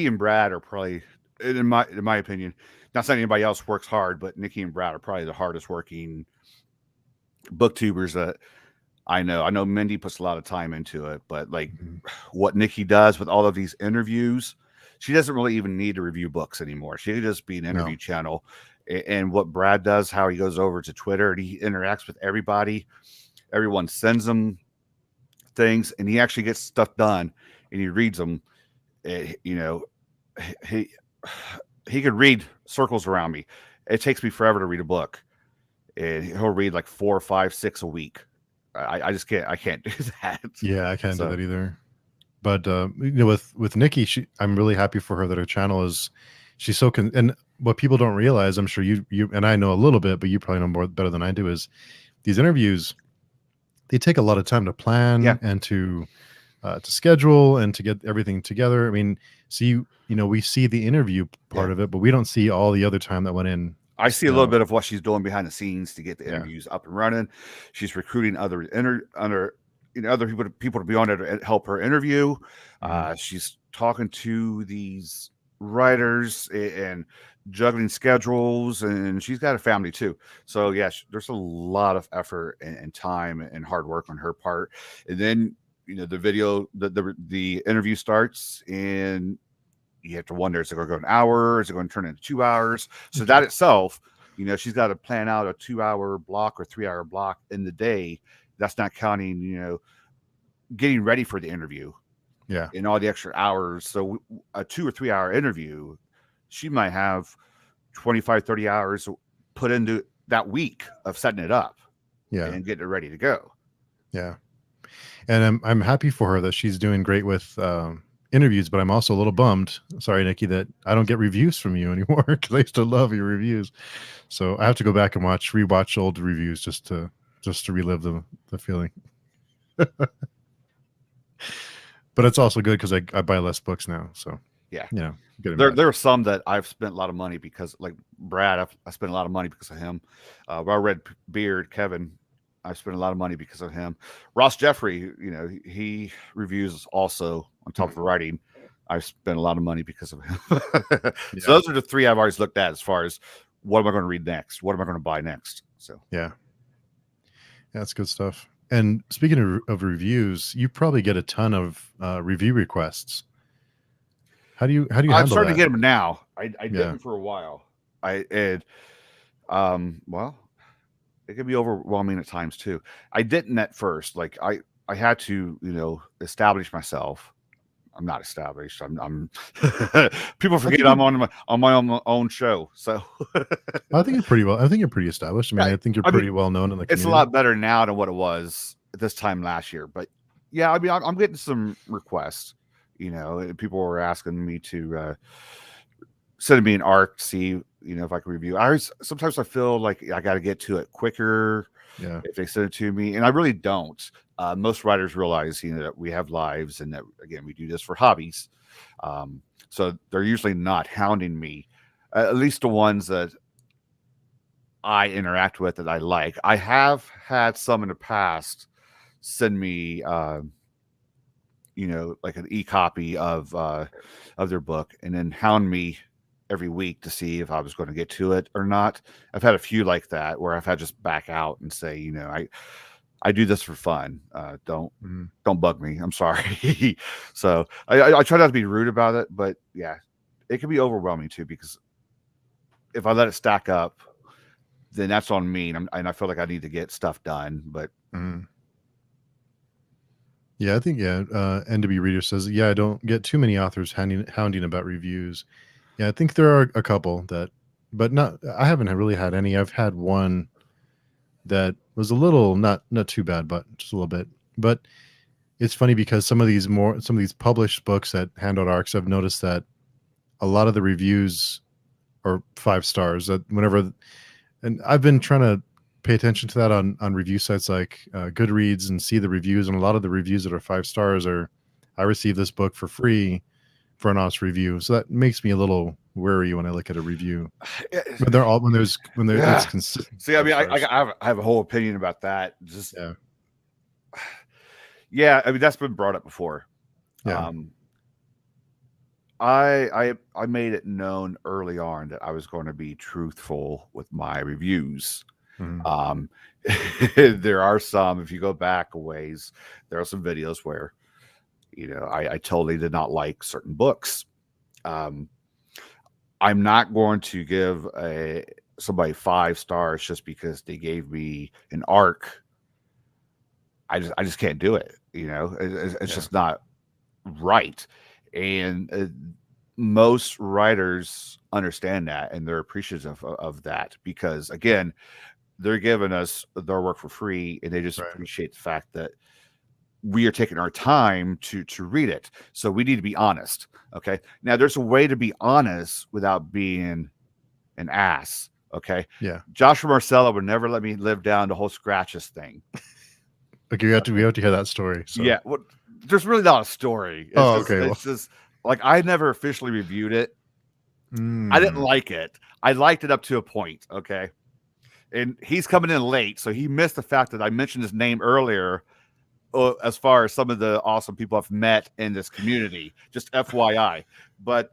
and Brad are probably, in my opinion, not saying anybody else works hard, but Nikki and Brad are probably the hardest working booktubers that I know. I know Mindy puts a lot of time into it, but like what Nikki does with all of these interviews, she doesn't really even need to review books anymore. She could just be an interview channel. And what Brad does, how he goes over to Twitter and he interacts with everybody. Everyone sends him things, and he actually gets stuff done, and he reads them. He could read circles around me. It takes me forever to read a book, and he'll read like 4, 5, 6 a week. I just can't. I can't do that. Yeah, I can't do that either. But with Nikki, I'm really happy for her that her channel she's so and what people don't realize, I'm sure you and I know a little bit, but you probably know better than I do, is these interviews, they take a lot of time to plan and to schedule and to get everything together. I mean, we see the interview part of it, but we don't see all the other time that went in I see a little bit of what she's doing behind the scenes to get the Yeah. interviews up and running. She's recruiting other other people to be on it to help her interview. She's talking to these writers and juggling schedules, and she's got a family too. So yeah, there's a lot of effort and time and hard work on her part. And then the interview starts, and you have to wonder, is it going to go an hour? Is it going to turn into 2 hours? So that itself, she's got to plan out a 2-hour block or 3-hour block in the day. That's not counting, getting ready for the interview. Yeah. And all the extra hours. So a 2 or 3 hour interview, she might have 25, 30 hours put into that week of setting it up. Yeah. And getting it ready to go. Yeah. And I'm happy for her that she's doing great with interviews, but I'm also a little bummed. Sorry, Nikki, that I don't get reviews from you anymore, because I used to love your reviews. So I have to go back and rewatch old reviews just to relive the feeling. But it's also good because I buy less books now. So yeah, there are some that I've spent a lot of money because, like Brad, I spent a lot of money because of him. Red Beard, Kevin, I spent a lot of money because of him. Ross Jeffrey, he reviews also on top of writing. I've spent a lot of money because of him. So those are the 3 I've always looked at as far as what am I going to read next? What am I going to buy next? So yeah, that's good stuff. And speaking of reviews, you probably get a ton of review requests. How do you handle I'm starting that? to get them now. I didn't for a while. Well, it can be overwhelming at times too. I didn't at first. Like I had to, establish myself. I'm not established. I'm people forget I'm on my own show. So I think you're pretty established. I mean, I think you're pretty well known in the community. It's a lot better now than what it was at this time last year. But yeah, I mean, I'm getting some requests. People were asking me to send me an arc to see, if I can review. Sometimes I feel like I got to get to it quicker. Yeah. If they send it to me, and I really don't. Most writers realize, that we have lives, and that again we do this for hobbies. So they're usually not hounding me. At least the ones that I interact with that I like. I have had some in the past send me, like an e-copy of their book, and then hound me every week to see if I was going to get to it or not. I've had a few like that where I've had to just back out and say, I do this for fun. Don't bug me. I'm sorry. So I try not to be rude about it, but yeah, it can be overwhelming too, because if I let it stack up, then that's on me, and I feel like I need to get stuff done. But yeah, I think NW Reader says, I don't get too many authors hounding about reviews. Yeah, I think there are a couple but I haven't really had any. I've had one that was a little not too bad, but just a little bit. But it's funny because some of these published books that hand out arcs, I've noticed that a lot of the reviews are 5 stars. That and I've been trying to pay attention to that on review sites like Goodreads and see the reviews, and a lot of the reviews that are 5 stars are, I received this book for free for an honest review. So that makes me a little wary when I look at a review. But it's consistent. See, I mean, I have a whole opinion about that. Just yeah, I mean, that's been brought up before. Yeah. I made it known early on that I was going to be truthful with my reviews. There are some, if you go back a ways, there are some videos where I totally did not like certain books. I'm not going to give somebody 5 stars just because they gave me an arc. I just can't do it. It's just not right. And most writers understand that, and they're appreciative of that, because again, they're giving us their work for free, and they just appreciate the fact that we are taking our time to read it. So we need to be honest. Okay. Now there's a way to be honest without being an ass. Okay. Yeah. Joshua Marcella would never let me live down the whole scratches thing. Okay. We have to hear that story. So. Yeah. Well, there's really not a story. Okay. It's just like, I never officially reviewed it. I didn't like it. I liked it up to a point, okay? And he's coming in late, so he missed the fact that I mentioned his name earlier as far as some of the awesome people I've met in this community, just FYI. But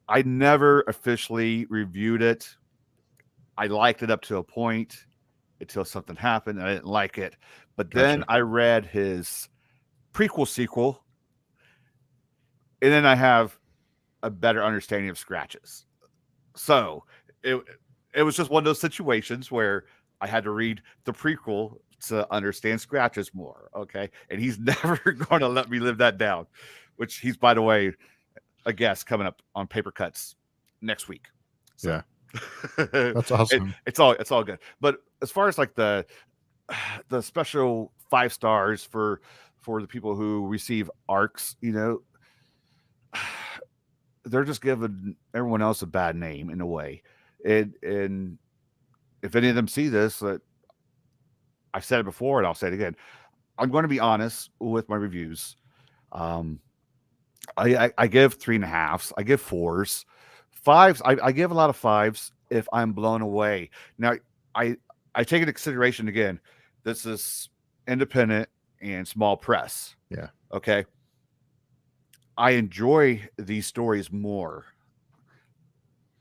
I never officially reviewed it. I liked it up to a point until something happened and I didn't like it. But then I read his prequel sequel, and then I have a better understanding of Scratches. So it was just one of those situations where I had to read the prequel to understand Scratches more. Okay. And he's never going to let me live that down, which he's, by the way, a guest coming up on Paper Cuts next week. So. Yeah. That's awesome. It's all good. But as far as like the special 5 stars for the people who receive ARCs, you know, they're just giving everyone else a bad name in a way. And if any of them see this, I've said it before and I'll say it again. I'm going to be honest with my reviews. I give 3.5s. I give 4s. 5s. I give a lot of 5s if I'm blown away. Now, I take into consideration again, this is independent and small press. Yeah. Okay. I enjoy these stories more.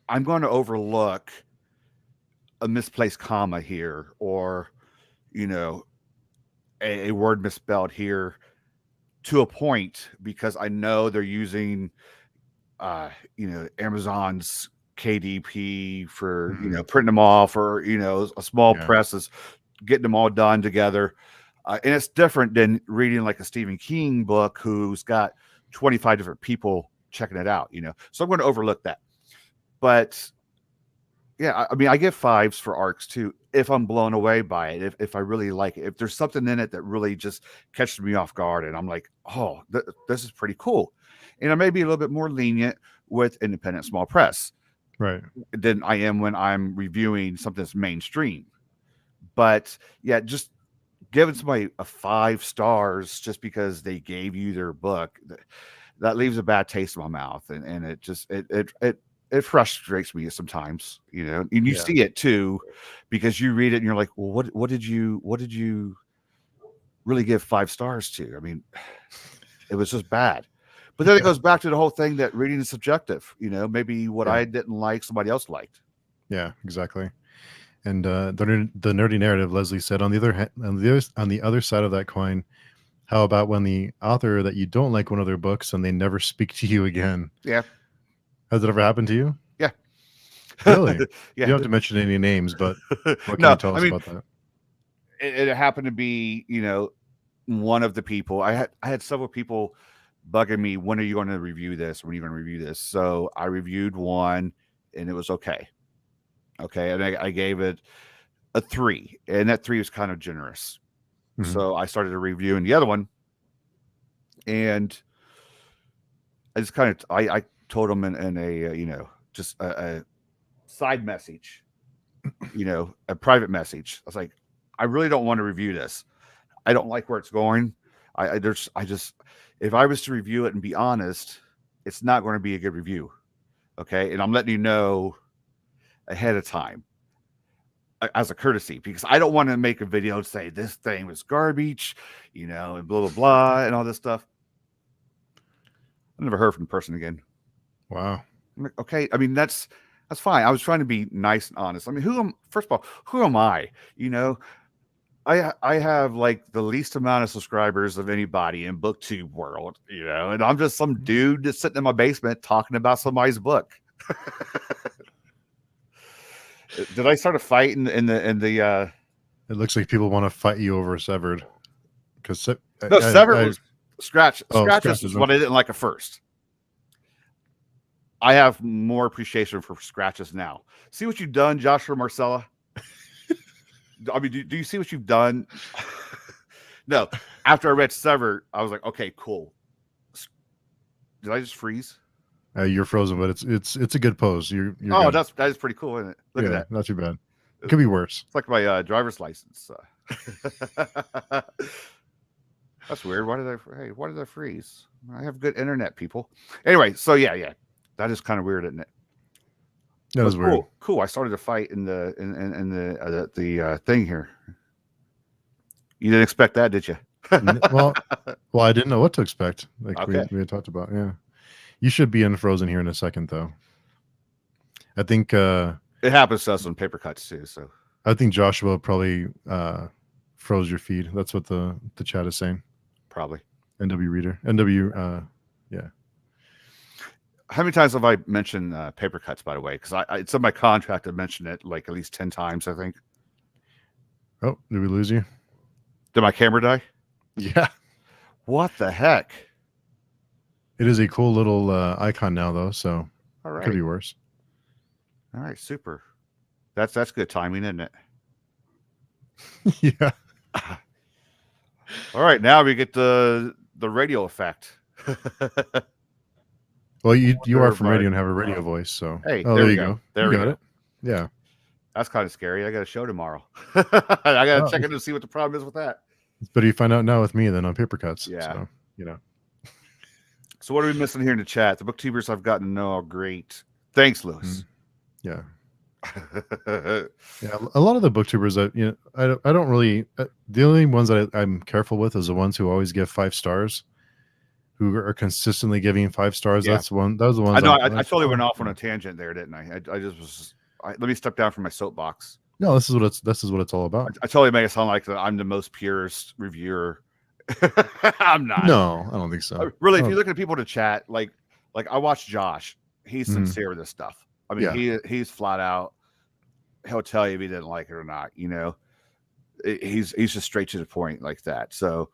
I'm going to overlook a misplaced comma here, or, you know, a word misspelled here to a point, because I know they're using, you know, Amazon's KDP for, you know, printing them off, or, you know, a small press is getting them all done together. And it's different than reading like a Stephen King book who's got 25 different people checking it out, you know. So I'm going to overlook that. But yeah, I mean, I give 5s for ARCs too if I'm blown away by it, if I really like it, if there's something in it that really just catches me off guard and I'm like, oh, this is pretty cool. And I may be a little bit more lenient with independent small press, right, than I am when I'm reviewing something that's mainstream. But yeah, just giving somebody a 5 stars just because they gave you their book, that leaves a bad taste in my mouth, and it just it frustrates me sometimes, you know. And you see it too, because you read it and you're like, well, what did you really give 5 stars to? I mean, it was just bad. But then it goes back to the whole thing that reading is subjective. You know, maybe what I didn't like, somebody else liked. Yeah, exactly. And the nerdy narrative, Leslie said, on the other side of that coin, how about when the author that you don't like one of their books and they never speak to you again? Yeah. Has it ever happened to you? Yeah. Really? Yeah. You don't have to mention any names, but what can you tell us about that? It happened to be, you know, one of the people. I had several people bugging me, when are you going to review this? When are you going to review this? So I reviewed one and it was okay. Okay. And I gave it a 3, and that 3 was kind of generous. Mm-hmm. So I started reviewing the other one, and I just kind of, I told them in a, you know, just a side message, you know, a private message. I was like, I really don't want to review this. I don't like where it's going. I just, if I was to review it and be honest, it's not going to be a good review. Okay. And I'm letting you know ahead of time as a courtesy, because I don't want to make a video and say this thing was garbage, you know, and blah, blah, blah, and all this stuff. I never heard from the person again. Wow. I'm like, okay. I mean, that's fine. I was trying to be nice and honest. I mean, first of all, who am I? You know, I have like the least amount of subscribers of anybody in BookTube world, you know, and I'm just some dude that's sitting in my basement talking about somebody's book. Did I start a fight in the It looks like people want to fight you over Severed, because Severed was Scratches is what I didn't like at first. I have more appreciation for Scratches now. See what you've done, Joshua Marcella? I mean, do you see what you've done? No. After I read Severed, I was like, okay, cool. Did I just freeze? You're frozen, but it's a good pose. You're good. That is pretty cool, isn't it? Look at that. Not too bad. It could be worse. It's like my driver's license. That's weird. Why did I freeze? I have good internet, people. Anyway, so yeah, that is kind of weird, isn't it? That is weird. Cool. I started a fight in the thing here. You didn't expect that, did you? Well, I didn't know what to expect. Like Okay. we had talked about. Yeah, you should be unfrozen here in a second, though. I think it happens to us on paper cuts too. So I think Joshua probably froze your feed. That's what the chat is saying. probably. NW reader. NW. Yeah. How many times have I mentioned paper cuts? By the way, because it's in my contract. I mentioned it like at least 10 times. I think. Oh, did we lose you? Did my camera die? Yeah. What the heck? It is a cool little icon now, though. So All right. could be worse. All right. Super. That's good timing, isn't it? Yeah. All right. Now we get the radio effect. Well, you are from radio and have a radio voice, so hey, there you go. There you we got go. It. Yeah. That's kind of scary. I got a show tomorrow. I got to check in to see what the problem is with that. It's better you find out now with me than on paper cuts. Yeah. So, you know. So what are we missing here in the chat? The booktubers I've gotten to know are great. Thanks, Lewis. Yeah. Yeah. A lot of the booktubers that I don't really. The only ones that I'm careful with is the ones who always give 5 stars, who are consistently giving 5 stars. Yeah. That was the ones. I know. I totally went off on a tangent there, didn't I? I just was. Let me step down from my soapbox. No, this is what it's all about. I totally make it sound like that I'm the most purest reviewer. I'm not. No, I don't think so. Really, if you look at people to chat, like I watch Josh. He's sincere with this stuff. I mean, he's flat out. He'll tell you if he didn't like it or not. You know, he's just straight to the point like that. So,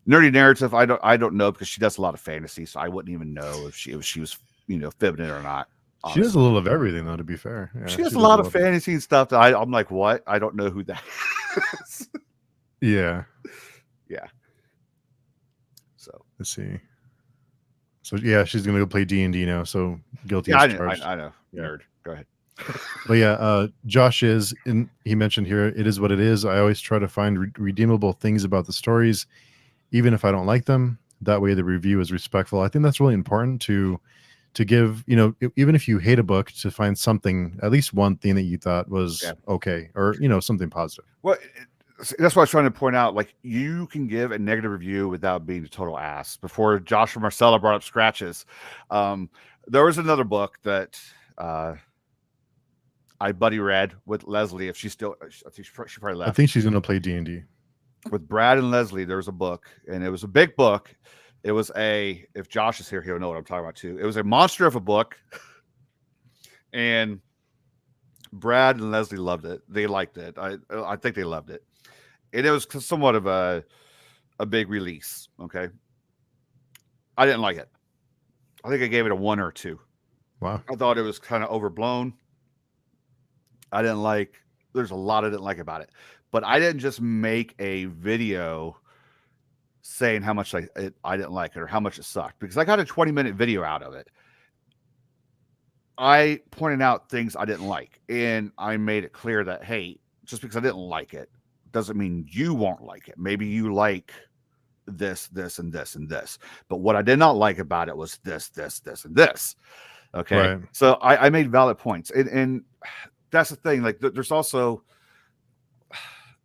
nerdy narrative, I don't know because she does a lot of fantasy, so I wouldn't even know if she was fibbing it or not. Honestly. She does a little of everything though. To be fair, yeah, she does a lot of fantasy and stuff that I'm like, what? I don't know who that is. Yeah. Yeah. So let's see. So yeah, she's gonna go play D&D now. So guilty as charged. I know. Nerd. Go ahead. But yeah, Josh he mentioned here, it is what it is. I always try to find redeemable things about the stories, even if I don't like them. That way the review is respectful. I think that's really important to give, even if you hate a book, to find something, at least one thing that you thought was okay, or something positive. Well, that's what I was trying to point out. Like, you can give a negative review without being a total ass. Before Josh or Marcella brought up scratches, there was another book that I buddy read with Leslie. If she's still, I think she probably left. I think she's going to play D&D. With Brad and Leslie, there was a book, and it was a big book. It was if Josh is here, he'll know what I'm talking about too. It was a monster of a book, and Brad and Leslie loved it. They liked it. I think they loved it, and it was somewhat of a big release. Okay, I didn't like it. I think I gave it a 1 or 2. Wow. I thought it was kind of overblown. There's a lot I didn't like about it, but I didn't just make a video saying how much I didn't like it or how much it sucked, because I got a 20-minute video out of it. I pointed out things I didn't like, and I made it clear that, hey, just because I didn't like it doesn't mean you won't like it. Maybe you like this, this, and this, and this. But what I did not like about it was this, this, this, and this. Okay. Right. So I made valid points. And that's the thing. Like, there's also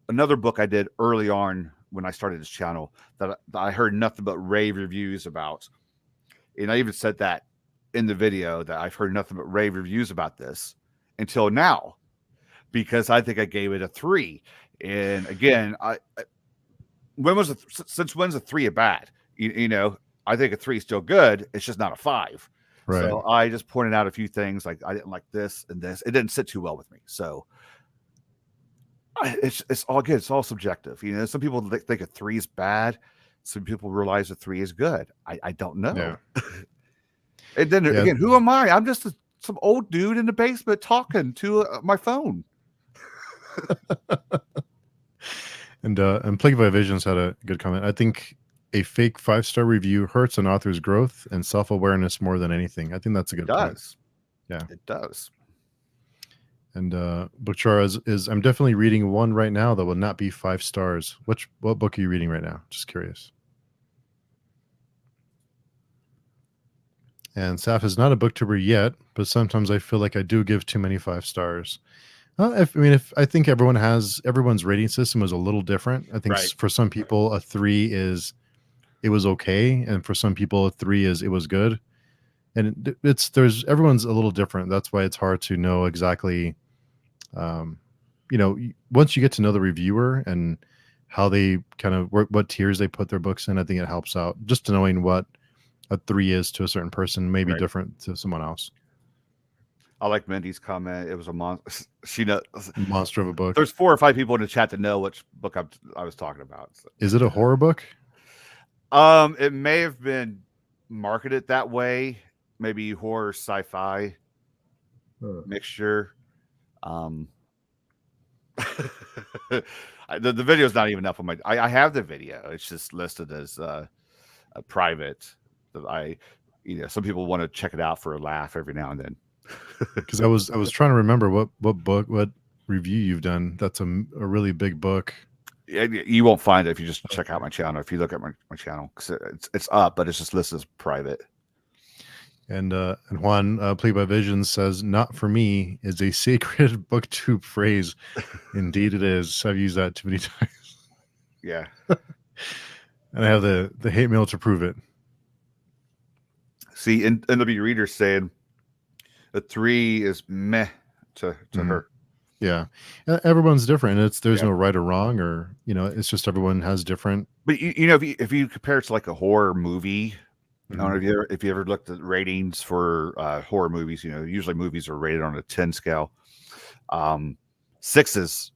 another book I did early on when I started this channel that I heard nothing but rave reviews about. And I even said that in the video, that I've heard nothing but rave reviews about this until now, because I think I gave it a 3. And again, since when's a 3 a bad? I think a 3 is still good. It's just not a 5. Right. So I just pointed out a few things, like I didn't like this and this. It didn't sit too well with me. So it's all good. It's all subjective. Some people think a 3 is bad. Some people realize a 3 is good. I don't know. Yeah. And then again, who am I? I'm just some old dude in the basement talking to my phone. And Plagued by Visions had a good comment. I think a fake 5-star review hurts an author's growth and self-awareness more than anything. I think that's a good point. Yeah, it does. And Bookchar is I'm definitely reading one right now that will not be 5 stars. What book are you reading right now? Just curious. And Saf is not a booktuber yet, but sometimes I feel like I do give too many 5 stars. If I think everyone's rating system is a little different. I think Right. for some people a 3 is it was okay, and for some people a 3 is it was good. And there's everyone's a little different. That's why it's hard to know exactly. Um, once you get to know the reviewer and how they kind of what tiers they put their books in, I think it helps out just knowing what a 3 is to a certain person may be Right. different to someone else. I like Mindy's comment. It was a she knows. Monster of a book. There's 4 or 5 people in the chat that know which book I was talking about. So. Is it a horror book? It may have been marketed that way. Maybe horror sci-fi mixture. The video is not even up on my. I have the video. It's just listed as a private. That some people want to check it out for a laugh every now and then. Because I was trying to remember what review you've done. That's a really big book. You won't find it if you just check out my channel. If you look at my channel, because it's up, but it's just listed as private. And Juan, Play by Vision says, "Not for me" is a sacred booktube phrase. Indeed, it is. I've used that too many times. Yeah, and I have the hate mail to prove it. See, NW Reader saying a 3 is meh to her. Yeah, everyone's different. There's no right or wrong, or it's just everyone has different. But if you compare it to like a horror movie. I don't know if you ever looked at ratings for horror movies. Usually movies are rated on a 10 scale. 6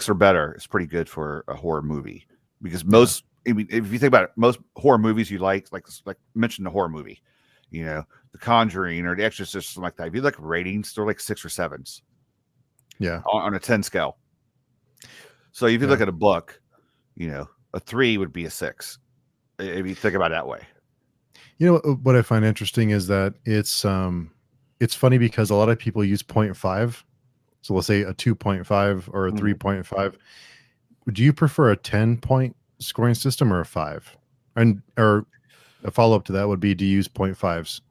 or better is pretty good for a horror movie, because most. I mean, if you think about it, most horror movies you like mention the horror movie, The Conjuring or The Exorcist, something like that. If you look at ratings, they're like 6 or 7s. Yeah, on a 10 scale. So if you look at a book, a 3 would be a 6. If you think about it that way. What I find interesting is that it's funny because a lot of people use 0.5. So let's say a 2.5 or a 3.5. Do you prefer a 10-point scoring system or a 5? Or a follow-up to that would be, do you use 0.5s?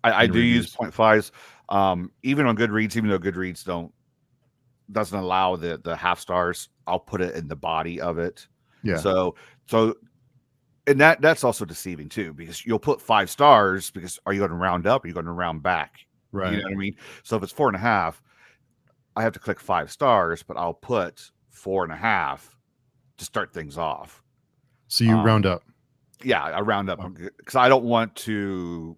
I do use 0.5s. Even on Goodreads, even though Goodreads doesn't allow the half stars, I'll put it in the body of it. Yeah. So and that's also deceiving too, because you'll put 5 stars because are you going to round up or are you going to round back? Right. You know what I mean? So if it's 4.5, I have to click 5 stars, but I'll put 4.5 to start things off. So you round up. Yeah, I round up because I don't want to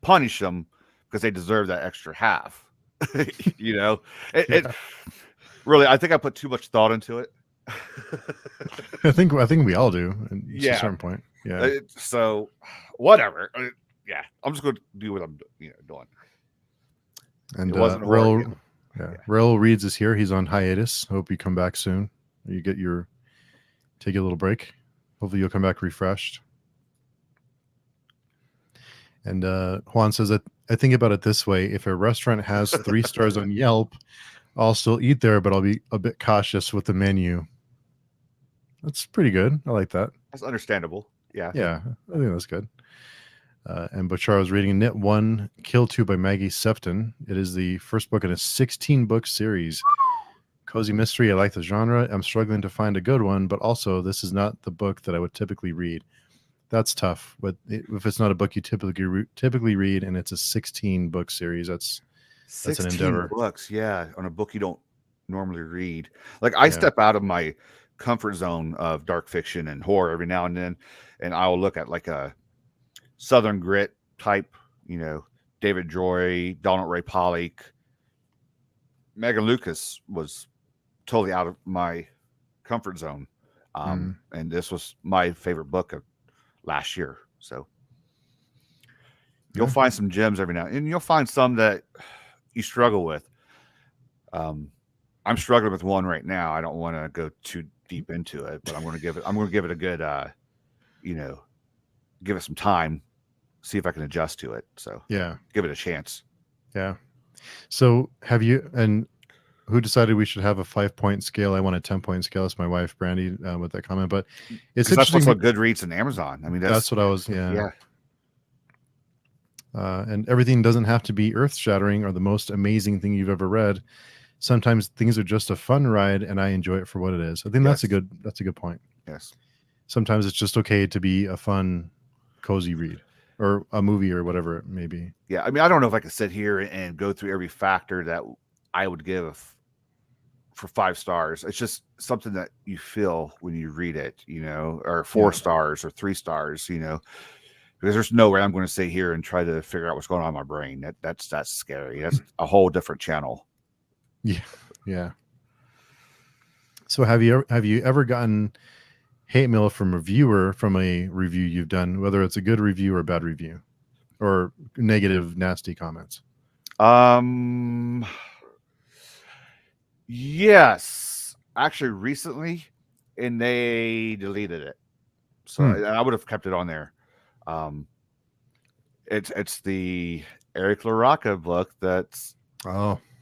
punish them because they deserve that extra half. It really, I think I put too much thought into it. I think we all do at a certain point. Yeah. So whatever. Yeah, I'm just going to do what I'm doing. And Real Reads is here. He's on hiatus. Hope you come back soon. You take a little break. Hopefully you'll come back refreshed. And Juan says that I think about it this way: if a restaurant has 3 stars on Yelp, I'll still eat there, but I'll be a bit cautious with the menu. That's pretty good. I like that. That's understandable. Yeah. Yeah, I think that's good. And Bachar was reading Knit 1, Kill 2 by Maggie Sefton. It is the first book in a 16-book series. Cozy mystery. I like the genre. I'm struggling to find a good one, but also this is not the book that I would typically read. That's tough. But if it's not a book you typically read and it's a 16-book series, that's an endeavor. Books, yeah, on a book you don't normally read. Like I step out of my comfort zone of dark fiction and horror every now and then, and I'll look at like a Southern Grit type, David Joy, Donald Ray Pollock. Megan Lucas was totally out of my comfort zone, and this was my favorite book of last year. So you'll find some gems every now, and you'll find some that you struggle with. I'm struggling with one right now. I don't want to go too deep into it, but I'm going to give it a good, give it some time, see if I can adjust to it. So give it a chance. Yeah. So who decided we should have a 5-point scale? I want a 10-point scale. It's my wife, Brandy, with that comment. But it's that's what's on Goodreads and Amazon. I mean, that's what I was. Yeah. And everything doesn't have to be earth shattering or the most amazing thing you've ever read. Sometimes things are just a fun ride, and I enjoy it for what it is. I think that's a good point. Yes. Sometimes it's just okay to be a fun, cozy read, or a movie, or whatever it may be. Yeah, I mean, I don't know if I could sit here and go through every factor that I would give for 5 stars. It's just something that you feel when you read it, you know, or 4 stars or 3 stars, you know, because there's no way I'm going to sit here and try to figure out what's going on in my brain. That's scary. That's a whole different channel. Yeah. So have you ever gotten hate mail from a viewer from a review you've done, whether it's a good review or a bad review, or negative, nasty comments? Yes, actually recently, and they deleted it. So I would have kept it on there. It's the Eric LaRocca book that's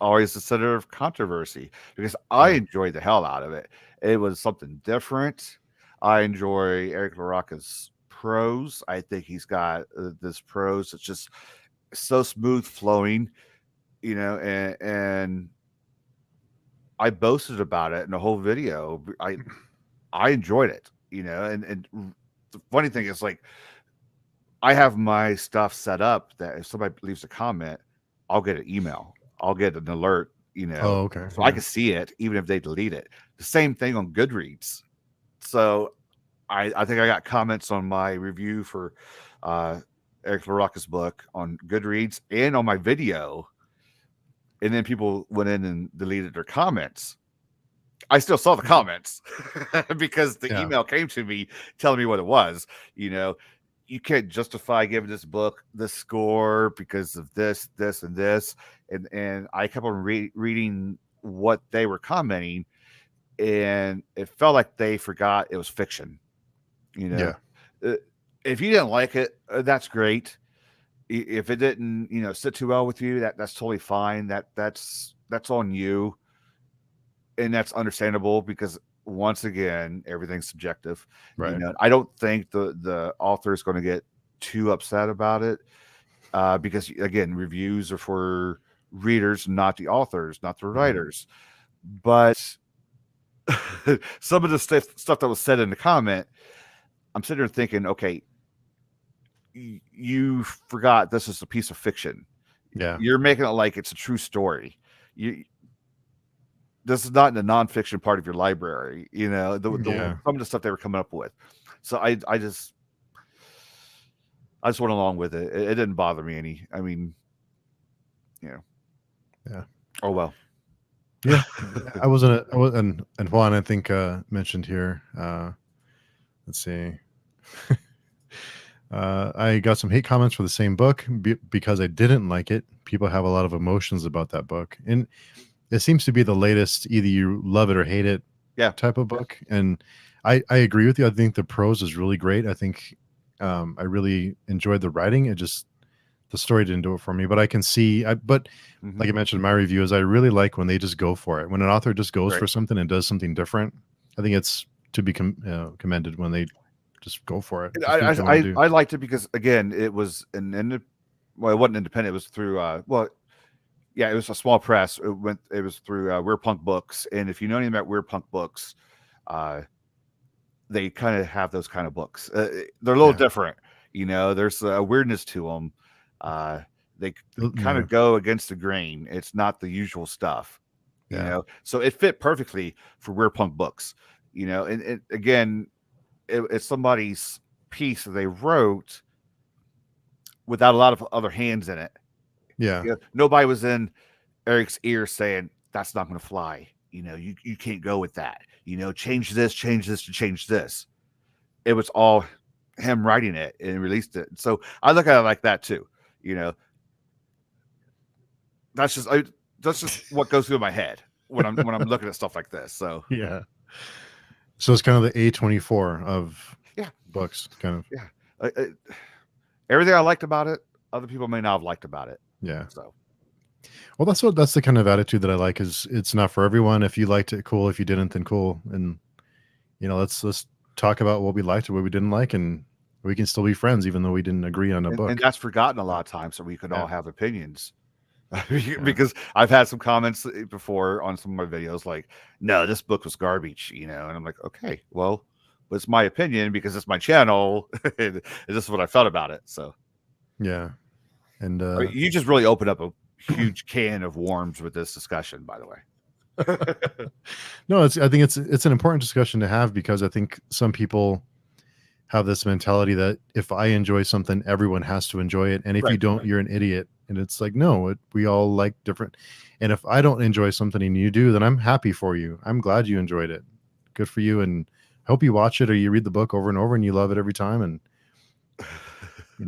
always the center of controversy, because I enjoyed the hell out of it. It was something different. I enjoy Eric LaRocca's prose. I think he's got this prose that's just so smooth flowing, you know, and I boasted about it in the whole video. I enjoyed it, you know, and the funny thing is, like, I have my stuff set up that if somebody leaves a comment, I'll get an email. I'll get an alert, you know. Oh, okay. So I can see it even if they delete it. The same thing on Goodreads. So I think I got comments on my review for Eric LaRocca's book on Goodreads and on my video. And then people went in and deleted their comments. I still saw the comments because the email came to me telling me what it was. You know, you can't justify giving this book the score because of this, this, and this. And I kept on reading what they were commenting, and it felt like they forgot it was fiction. You know, if you didn't like it, that's great. If it didn't, you know, sit too well with you, that's totally fine. That's on you, and that's understandable, because once again, everything's subjective. Right. You know, I don't think the author is going to get too upset about it, because again, reviews are for readers, not the authors, not the writers. But some of the stuff that was said in the comment, I'm sitting there thinking, okay, you forgot this is a piece of fiction. Yeah, you're making it like it's a true story. This is not in the nonfiction part of your library, you know, some of the stuff they were coming up with. So I just went along with it. It didn't bother me any. I mean, you know. Yeah. Oh well. Yeah. I was and Juan, I think, mentioned here. Let's see. I got some hate comments for the same book because I didn't like it. People have a lot of emotions about that book, and it seems to be the latest, either you love it or hate it type of book. And I agree with you. I think the prose is really great. I think I really enjoyed the writing. It just, the story didn't do it for me. But I can see, but like I mentioned in my review, is I really like when they just go for it. When an author just goes for something and does something different, I think it's to be commended when they just go for it. I liked it because, again, it was it wasn't independent. It was through it was a small press. It was through Weird Punk Books. And if you know anything about Weird Punk Books, they kind of have those kind of books. They're a little different, you know. There's a weirdness to them. They kind of go against the grain. It's not the usual stuff, you know. So it fit perfectly for Weird Punk Books, you know. And again, it's somebody's piece that they wrote without a lot of other hands in it. Yeah. You know, nobody was in Eric's ear saying that's not going to fly. You know, you can't go with that. You know, change this, to change this. It was all him writing it and released it. So I look at it like that too. You know, that's just what goes through my head when I'm looking at stuff like this. So yeah. So it's kind of the A24 of books, kind of. Yeah. Everything I liked about it, other people may not have liked about it. Yeah. So, well, that's the kind of attitude that I like. Is it's not for everyone. If you liked it, cool. If you didn't, then cool. And you know, let's talk about what we liked and what we didn't like, and We can still be friends even though we didn't agree on a book. And that's forgotten a lot of times, so we could all Yeah. have opinions. Because I've had some comments before on some of my videos like, no, this book was garbage, and I'm like, okay, well, it's my opinion because it's my channel. And this is what I felt about it. So yeah. And I mean, you just really opened up a huge can of worms with this discussion, by the way. No, I think it's an important discussion to have, because I think some people have this mentality that if I enjoy something, everyone has to enjoy it, and if you don't, you're an idiot. And it's like, no, we all like different. And if I don't enjoy something and you do, then I'm happy for you. I'm glad you enjoyed it. Good for you. And I hope you watch it or you read the book over and over and you love it every time. And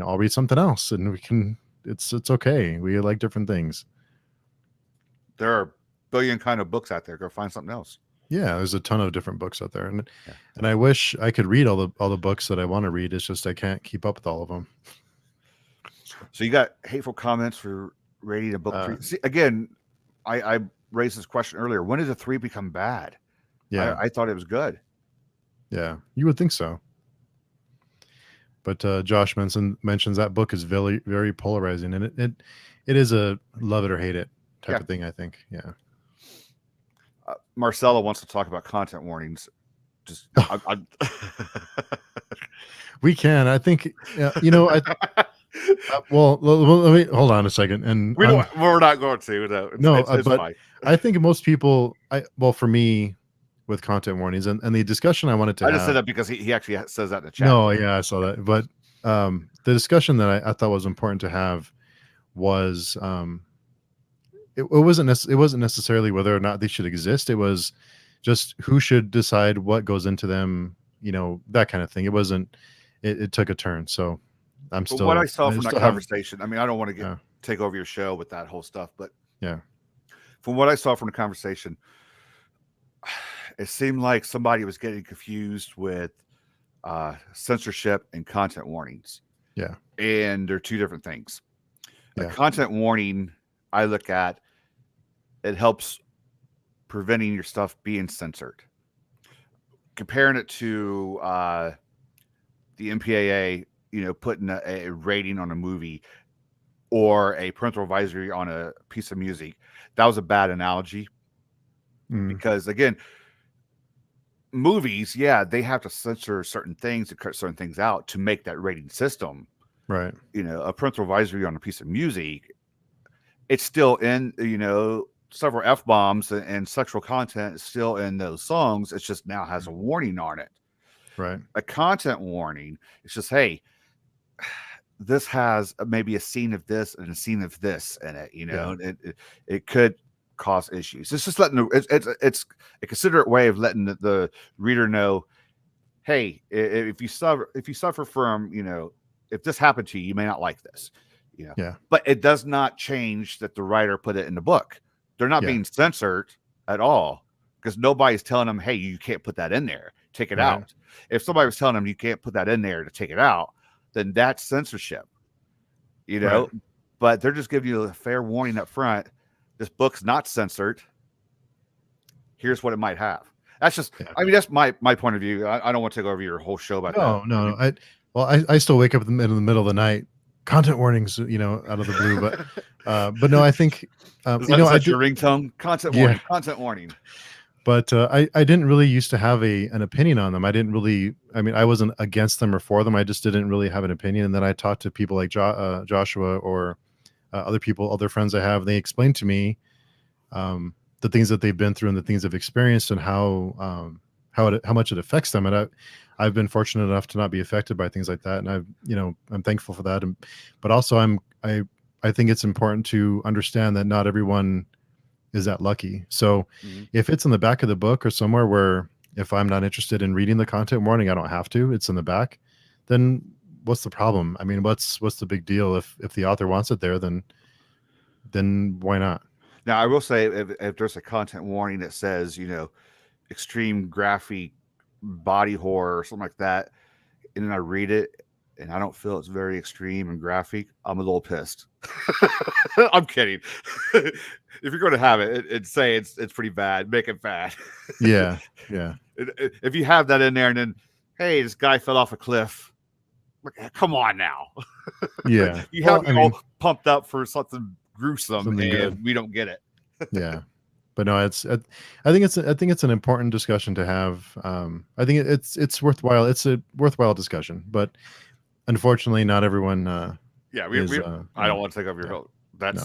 I'll read something else, and we can. It's okay. We like different things. There are a billion kind of books out there. Go find something else. Yeah, there's a ton of different books out there, and I wish I could read all the books that I want to read. It's just I can't keep up with all of them. So you got hateful comments for rating a book 3. See, again, I raised this question earlier. When does a 3 become bad? Yeah, I thought it was good. Yeah, you would think so. But Josh mentions that book is very, very polarizing, and it is a love it or hate it type of thing, I think. Yeah. Marcella wants to talk about content warnings. Just we can. I think well, let me hold on a second. And we're not going to. No, it's but fine. I think most people. For me, with content warnings and the discussion I wanted to have. I just said that because he actually says that in the chat. No, yeah, I saw that. But the discussion that I thought was important to have was it wasn't necessarily whether or not they should exist. It was just who should decide what goes into them, that kind of thing. It wasn't. It took a turn. So I'm still. What I saw from that conversation. I mean, I don't want to take over your show with that whole stuff, but yeah, from what I saw from the conversation, it seemed like somebody was getting confused with censorship and content warnings. Yeah. And they're two different things. Yeah. A content warning, I look at, it helps preventing your stuff being censored. Comparing it to the MPAA, putting a rating on a movie or a parental advisory on a piece of music, that was a bad analogy. Because again, movies, they have to censor certain things to cut certain things out to make that rating system. Right. A parental advisory on a piece of music, it's still in, several F-bombs and sexual content is still in those songs. It's just now has a warning on it. Right. A content warning, it's just, hey, this has maybe a scene of this and a scene of this in it, it could cause issues. It's just letting it's a considerate way of letting the reader know, hey, if you suffer from, if this happened to you, you may not like this, but it does not change that the writer put it in the book. They're not being censored at all, because nobody's telling them, hey, you can't put that in there, take it out. If somebody was telling them you can't put that in there to take it out, then that's censorship, but they're just giving you a fair warning up front. This book's not censored. Here's what it might have. That's just, I mean, that's my point of view. I don't want to take over your whole show about that. No. I still wake up in the middle of the night, content warnings, out of the blue. But no, I think, is that your ringtone? Content warning, content warning. But I didn't really used to have an opinion on them. I wasn't against them or for them. I just didn't really have an opinion. And then I talked to people like Joshua or other friends I have. They explained to me the things that they've been through and the things they've experienced and how much it affects them. And I've been fortunate enough to not be affected by things like that. And I'm thankful for that. But also I think it's important to understand that not everyone is that lucky. So if it's in the back of the book or somewhere where if I'm not interested in reading the content warning, I don't have to, it's in the back, then what's the problem? I mean, what's the big deal? If the author wants it there, then why not? Now, I will say if there's a content warning that says, extreme graphic body horror or something like that, and then I read it and I don't feel it's very extreme and graphic, I'm a little pissed. I'm kidding. If you're going to have it and say it's pretty bad, make it bad. Yeah. If you have that in there and then, hey, this guy fell off a cliff, Like, come on now. Yeah. You Well, have me I mean, all pumped up for something gruesome, something good. and we don't get it. Yeah. But no, I think it's an important discussion to have. I think it's worthwhile. It's a worthwhile discussion, but unfortunately, not everyone Yeah, is. I don't want to take over your yeah, hill. no,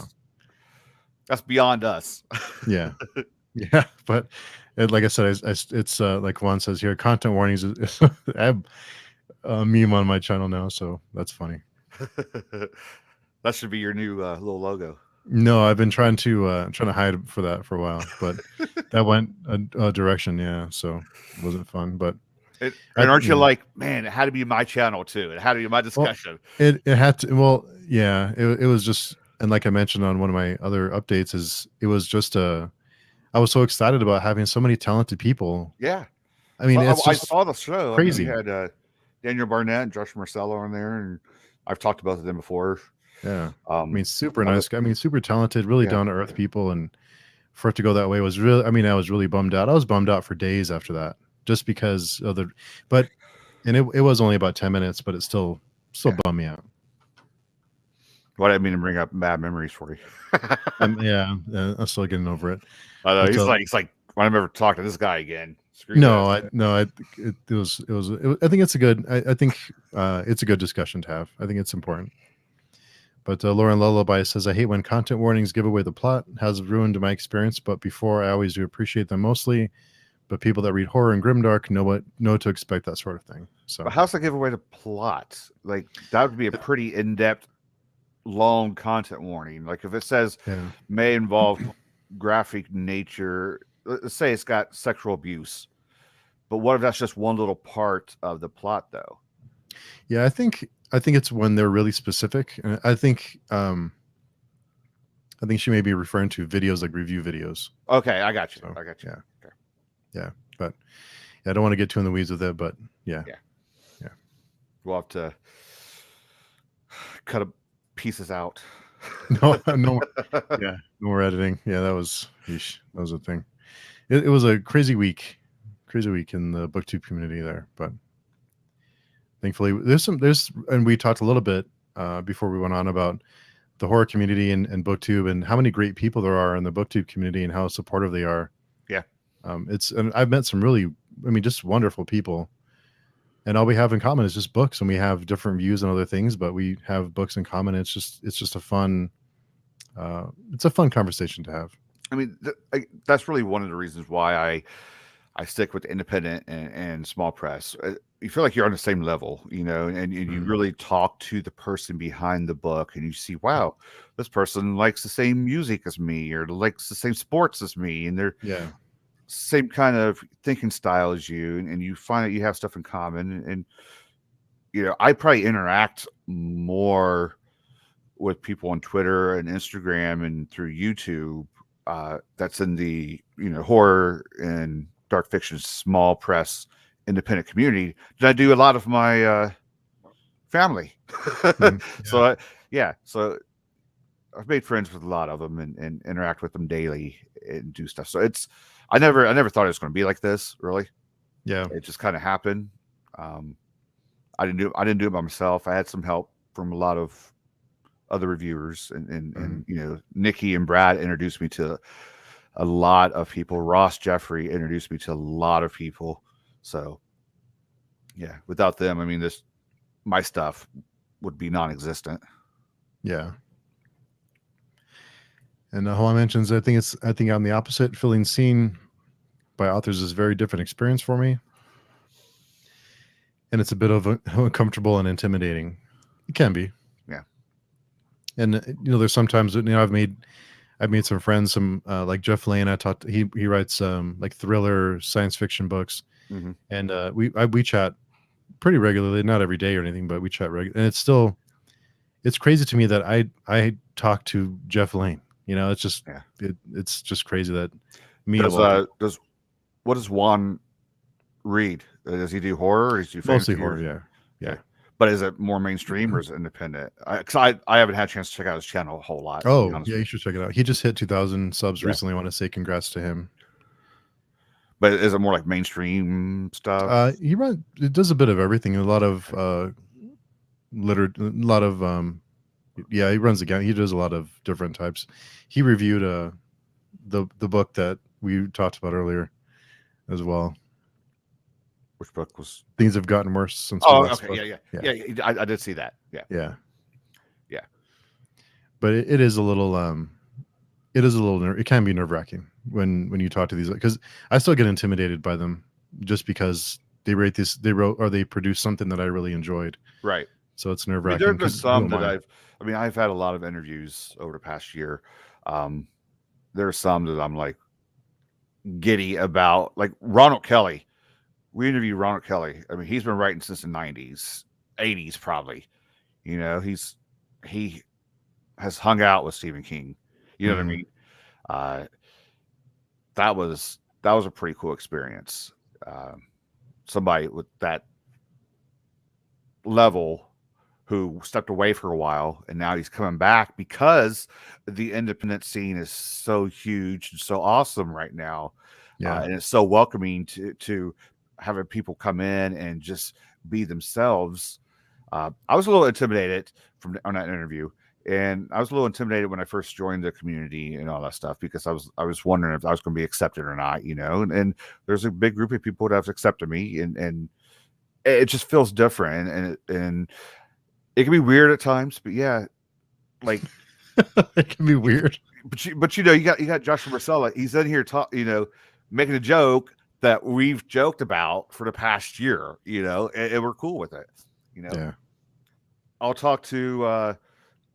That's beyond us. yeah, yeah. But like I said, it's like Juan says here, content warnings. I have a meme on my channel now, so that's funny. That should be your new little logo. No, I've been trying to hide for that for a while, but that went a direction, yeah. So it wasn't fun, but And aren't you yeah. like, man, it had to be my channel too. It had to be my Well, discussion. it had to. Well, yeah. It was just, and like I mentioned on one of my other updates, is it was just I was so excited about having so many talented people. Yeah. I mean, it's I just saw the show. crazy. I mean, you had Daniel Barnett and Josh Marcello on there, and I've talked to both of them before. Yeah. I mean, super I nice guy. I mean, super talented, really Yeah. down to earth people, and for it to go that way was really. I mean, I was really bummed out. I was bummed out for days after that, just because of the. But and it was only about 10 minutes, but it still Yeah. bummed me out. Well, I didn't mean to bring up bad memories for you. Yeah, I'm still getting over it. I know, But, he's like, when I'm ever talking to this guy again. Screw No, this. it was I think it's a good. I think it's a good discussion to have. I think it's important. But Lauren Lullaby says, I hate when content warnings give away the plot. Has ruined my experience, but before I always do appreciate them mostly. But people that read horror and grimdark know to expect that sort of thing. So But how's that give away the plot? Like, that would be a pretty in-depth, long content warning. Like, if it says yeah, may involve graphic nature, let's say it's got sexual abuse, but what if that's just one little part of the plot, though? yeah. I think it's when they're really specific. And I think she may be referring to videos like review videos. Okay, I got you. So, I got you. yeah. Okay. Yeah, but yeah, I don't want to get too in the weeds with it, but yeah. We'll have to cut pieces out. No, yeah, no more editing. Yeah, that was a thing. It was a crazy week in the booktube community there, but thankfully and we talked a little bit before we went on about the horror community and booktube and how many great people there are in the booktube community and how supportive they are. Yeah. And I've met some really, I mean, just wonderful people, and all we have in common is just books, and we have different views on other things, but we have books in common. It's just a fun, it's a fun conversation to have. I mean, that's really one of the reasons why I stick with independent and small press. You feel like you're on the same level, you know, and you really talk to the person behind the book, and you see, wow, this person likes the same music as me, or likes the same sports as me, and they're same kind of thinking style as you, and you find that you have stuff in common. And you know, I probably interact more with people on Twitter and Instagram and through YouTube. That's in the, you know, horror and dark fiction small press independent community than I do a lot of my family. So so I've made friends with a lot of them and interact with them daily and do stuff. So I never thought it was going to be like this, really. Yeah. It just kind of happened. I didn't do it by myself. I had some help from a lot of other reviewers, and you know, Nikki and Brad introduced me to a lot of people. Ross Jeffrey introduced me to a lot of people. So yeah, without them, I mean, my stuff would be non-existent. Yeah. And Hala mentions, I think I'm the opposite. Feeling seen by authors is a very different experience for me, and it's a bit of uncomfortable and intimidating. It can be. Yeah. And you know, there's sometimes, you know, I've made some friends, some like Jeff Lane. He writes like thriller science fiction books, and we chat pretty regularly, not every day or anything, but we chat regularly. And it's crazy to me that I talk to Jeff Lane. You know, it's just it's just crazy that me. What does Juan read? Does he do horror? Or does he do mostly horror? Yeah. But is it more mainstream or is it independent? Because I haven't had a chance to check out his channel a whole lot. Oh yeah, you should check it out. He just hit 2,000 subs recently. I want to say congrats to him. But is it more like mainstream stuff? It does a bit of everything. A lot of a lot of yeah, he runs the gamut. He does a lot of different types. He reviewed the book that we talked about earlier as well. Which book was? Things have gotten worse since we Oh, last okay, spoke. yeah. I did see that. Yeah, Yeah. yeah. But it is a little it can be nerve-wracking when you talk to these, because I still get intimidated by them just because they produce something that I really enjoyed. Right. So it's I mean, nerve-wracking. there's some that I've had a lot of interviews over the past year. There's some that I'm like giddy about, like Ronald Kelly. We interviewed Ronald Kelly. I mean, he's been writing since the 90s, 80s, probably. You know, he has hung out with Stephen King. You know what I mean? That was a pretty cool experience. Somebody with that level who stepped away for a while and now he's coming back because the independent scene is so huge and so awesome right now. Yeah. And it's so welcoming to having people come in and just be themselves. I was a little intimidated on that interview, and I was a little intimidated when I first joined the community and all that stuff, because I was wondering if I was going to be accepted or not, you know. And there's a big group of people that have accepted me, and it just feels different, and it can be weird at times, but yeah, like it can be weird. But you know, you got Joshua Marcella. He's in here making a joke that we've joked about for the past year, you know, and we're cool with it, you know. Yeah. I'll talk to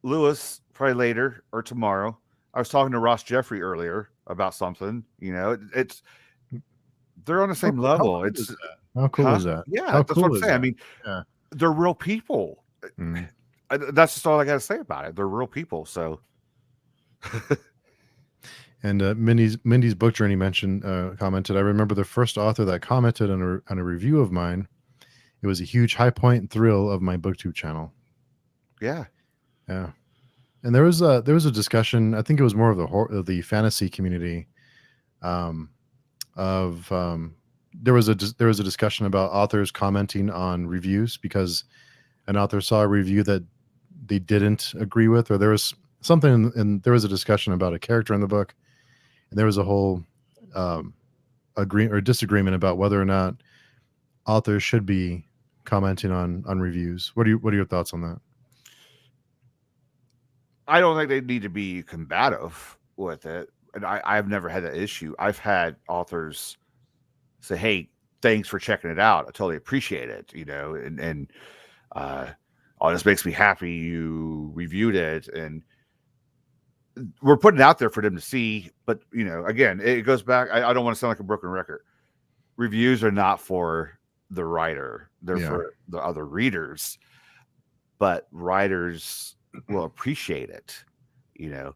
Lewis probably later or tomorrow. I was talking to Ross Jeffrey earlier about something, you know. They're on the same level. How cool is that? Yeah, How that's cool what I'm is saying. that? I mean, Yeah. they're real people. That's just all I got to say about it. They're real people. So, and Mindy's book journey commented, I remember the first author that commented on a review of mine. It was a huge high point and thrill of my booktube channel. Yeah. And there was a discussion. I think it was more of the fantasy community. There was a discussion about authors commenting on reviews because an author saw a review that they didn't agree with, or there was something, and there was a discussion about a character in the book, and there was a whole disagreement about whether or not authors should be commenting on reviews. What are your thoughts on that? I don't think they need to be combative with it, and I've never had that issue. I've had authors say, "Hey, thanks for checking it out. I totally appreciate it," you know, and oh, this makes me happy you reviewed it, and we're putting it out there for them to see. But you know, again, it goes back. I don't want to sound like a broken record. Reviews are not for the writer; they're for the other readers. But writers will appreciate it, you know,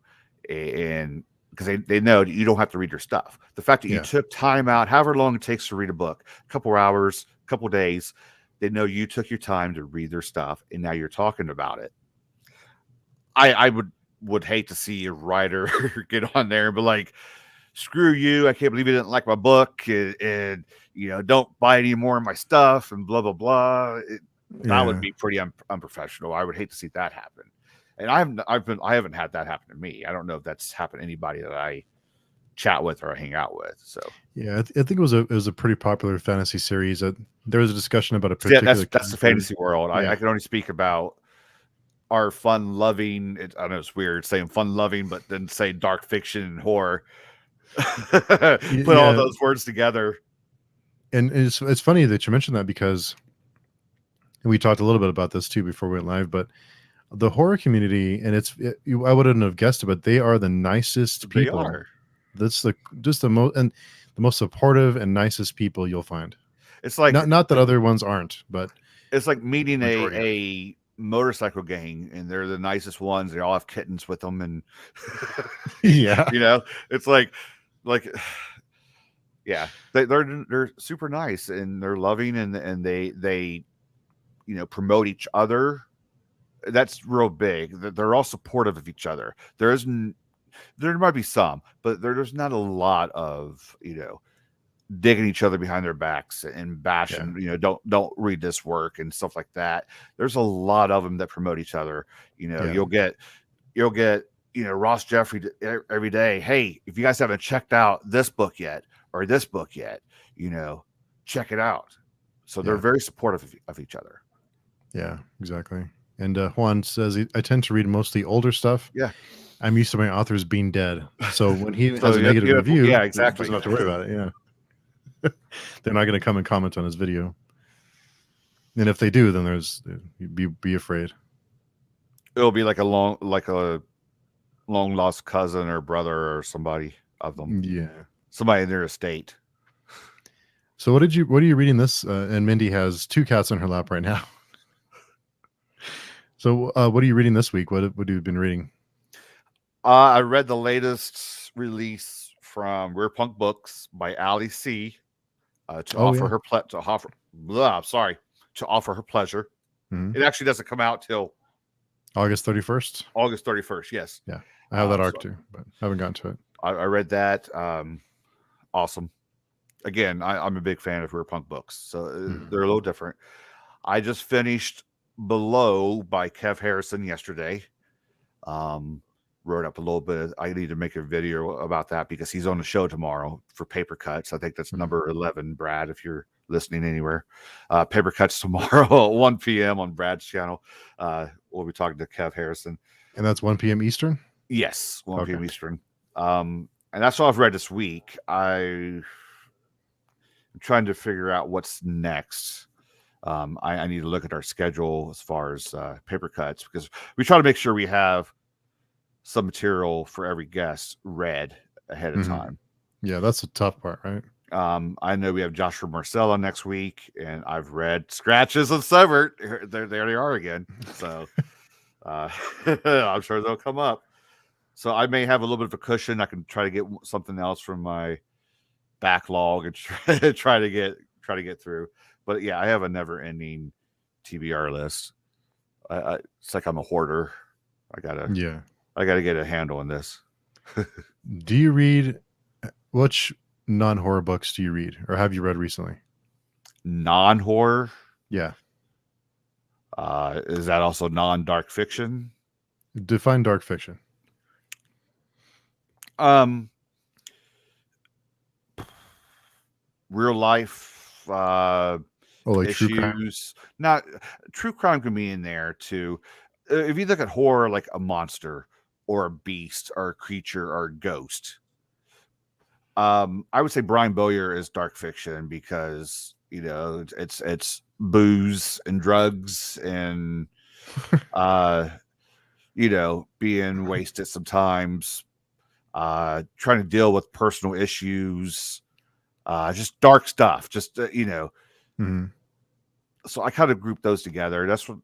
and because they know that you don't have to read your stuff. The fact that you took time out, however long it takes to read a book, a couple hours, a couple days, they know you took your time to read their stuff, and now you're talking about it. I would hate to see a writer get on there and be like, "Screw you! I can't believe you didn't like my book, and you know, don't buy any more of my stuff," and blah blah blah. That would be pretty unprofessional. I would hate to see that happen. And I haven't had that happen to me. I don't know if that's happened to anybody that I chat with or I hang out with. So yeah, I think it was a pretty popular fantasy series. There was a discussion about a particular. That's the fantasy world. Yeah. I can only speak about our fun-loving. I know it's weird saying fun-loving, but then say dark fiction and horror. Put all those words together. And it's funny that you mentioned that, because we talked a little bit about this too before we went live, but the horror community, and I wouldn't have guessed it, but they are the nicest people. They are. That's the most supportive and nicest people you'll find. It's like not that other ones aren't, but it's like meeting a motorcycle gang, and they're the nicest ones. They all have kittens with them, and yeah, you know, it's like yeah, they're super nice, and they're loving, and they you know, promote each other. That's real big. They're all supportive of each other. There might be some, but there's not a lot of, you know, digging each other behind their backs and Yeah. bashing, don't read this work and stuff like that. There's a lot of them that promote each other. Yeah. You'll get Ross Jeffrey every day. Hey, if you guys haven't checked out this book yet or this book yet, check it out. So they're Yeah. very supportive of each other. Yeah, exactly. And Juan says, I tend to read mostly older stuff. Yeah. I'm used to my authors being dead. So when he So has a negative review, yeah, exactly. he doesn't have to worry about it. Yeah. They're not going to come and comment on his video. And if they do, then be afraid. It'll be like a long lost cousin or brother or somebody of them. Yeah. Somebody in their estate. So what are you reading this? And Mindy has 2 cats on her lap right now. So what are you reading this week? What have you been reading? I read the latest release from Rare Punk Books by Ali C. To offer her pleasure. Mm-hmm. It actually doesn't come out till August 31st. August 31st. Yes. Yeah, I have that arc too, but I haven't gotten to it. I read that. Awesome. Again, I'm a big fan of Rare Punk Books, so they're a little different. I just finished Below by Kev Harrison yesterday. Wrote up a little bit. I need to make a video about that because he's on the show tomorrow for Paper Cuts. I think that's number 11, Brad, if you're listening anywhere. Paper Cuts tomorrow at 1 p.m. on Brad's channel. We'll be talking to Kev Harrison. And that's 1 p.m. Eastern? Yes, 1 p.m. Eastern. And that's all I've read this week. I'm trying to figure out what's next. I need to look at our schedule as far as Paper Cuts because we try to make sure we have some material for every guest read ahead of time. Yeah, that's the tough part, right? I know we have Joshua Marcella next week, and I've read Scratches and Severed. There they are again. So I'm sure they'll come up. So I may have a little bit of a cushion. I can try to get something else from my backlog and try to get through. But yeah, I have a never-ending TBR list. It's like I'm a hoarder. I gotta get a handle on this. Do you read? Which non-horror books do you read, or have you read recently? Non-horror? Yeah. Is that also non-dark fiction? Define dark fiction. Real life like issues. true crime? Not true crime can be in there too. If you look at horror, like a monster or a beast or a creature or a ghost, I would say Brian Bowyer is dark fiction because it's booze and drugs and being wasted sometimes, trying to deal with personal issues, just dark stuff, Mm-hmm. So I kind of group those together. That's what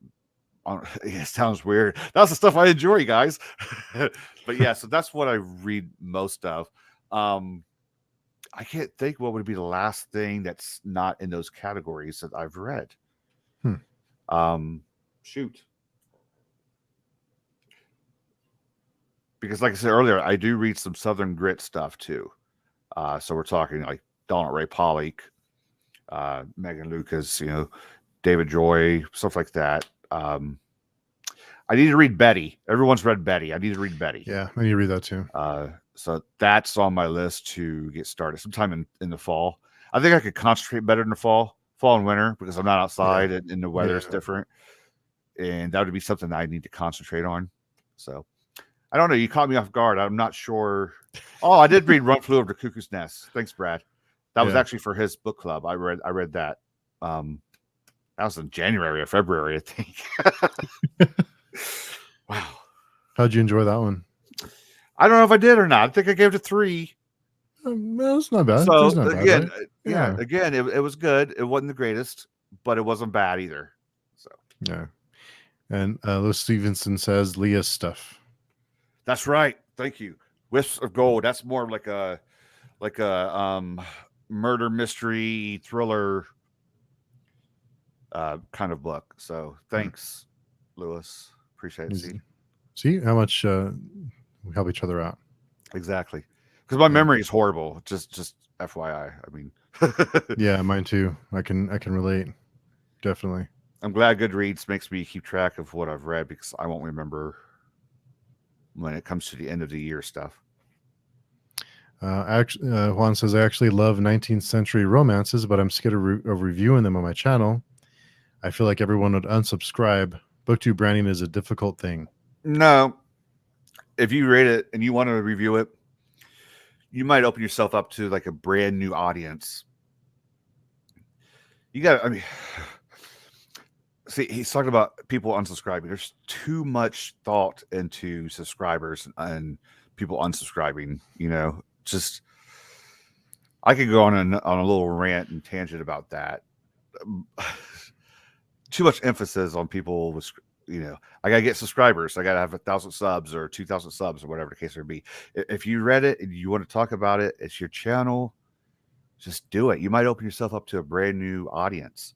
it sounds weird. That's the stuff I enjoy, guys. But yeah, so that's what I read most of. I can't think what would be the last thing that's not in those categories that I've read. Shoot. Because like I said earlier, I do read some Southern Grit stuff too. So we're talking like Donald Ray Pollock, Megan Lucas, David Joy, stuff like that. I need to read Betty. Everyone's read Betty. I need to read Betty. Yeah, I need to read that too. So that's on my list to get started sometime in the fall. I think I could concentrate better in the fall and winter because I'm not outside and the weather is different. And that would be something that I need to concentrate on. So I don't know. You caught me off guard. I'm not sure. Oh, I did read Run Flew Over the Cuckoo's Nest. Thanks, Brad. That was actually for his book club. I read that. That was in January or February, I think. Wow. How'd you enjoy that one? I don't know if I did or not. I think I gave it a 3. That's not bad. So not bad, again, right? again, it was good. It wasn't the greatest, but it wasn't bad either. So yeah. And Lewis Stevenson says Leah's stuff. That's right. Thank you. Wisps of Gold. That's more like a murder mystery thriller kind of book. So thanks, Lewis. Appreciate it. See how much we help each other out. Exactly. Because my memory is horrible. Just FYI. I mean, Yeah, mine too. I can relate. Definitely. I'm glad Goodreads makes me keep track of what I've read because I won't remember when it comes to the end of the year stuff. Juan says, I actually love 19th century romances, but I'm scared of reviewing them on my channel. I feel like everyone would unsubscribe. Booktube branding is a difficult thing. No, if you rate it and you want to review it, you might open yourself up to like a brand new audience. You got, I mean, see, he's talking about people unsubscribing. There's too much thought into subscribers and people unsubscribing. Just I could go on a little rant and tangent about that. Too much emphasis on people with, I gotta get subscribers. I gotta have 1,000 subs or 2,000 subs or whatever the case may be. If you read it and you want to talk about it, it's your channel. Just do it. You might open yourself up to a brand new audience.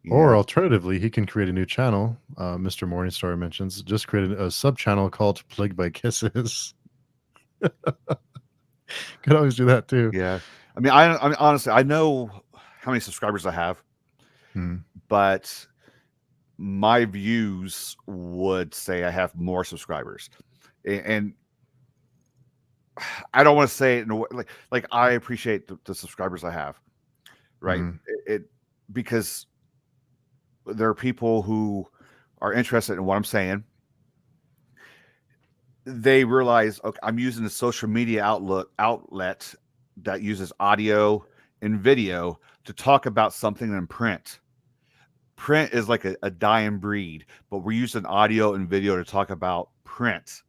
Or alternatively, he can create a new channel. Mr. Morningstar mentions just created a sub channel called Plagued by Kisses. Could always do that too. Yeah. I mean, honestly, I know how many subscribers I have, but my views would say I have more subscribers, and I don't want to say it in a way, like I appreciate the subscribers I have, right? It because there are people who are interested in what I'm saying. They realize, okay, I'm using a social media outlet that uses audio and video to talk about something in print. Print is like a dying breed, but we're using audio and video to talk about print.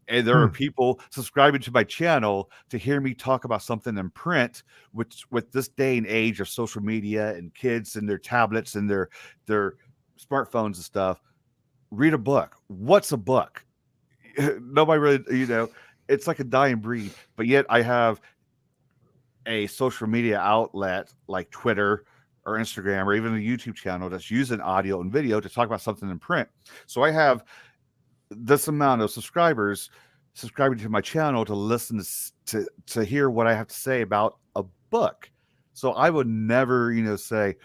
And there are people subscribing to my channel to hear me talk about something in print, which with this day and age of social media and kids and their tablets and their smartphones and stuff. Read a book. What's a book? Nobody really, it's like a dying breed, but yet I have a social media outlet like Twitter or Instagram or even a YouTube channel that's using audio and video to talk about something in print. So I have this amount of subscribers subscribing to my channel to listen to hear what I have to say about a book. So I would never, say,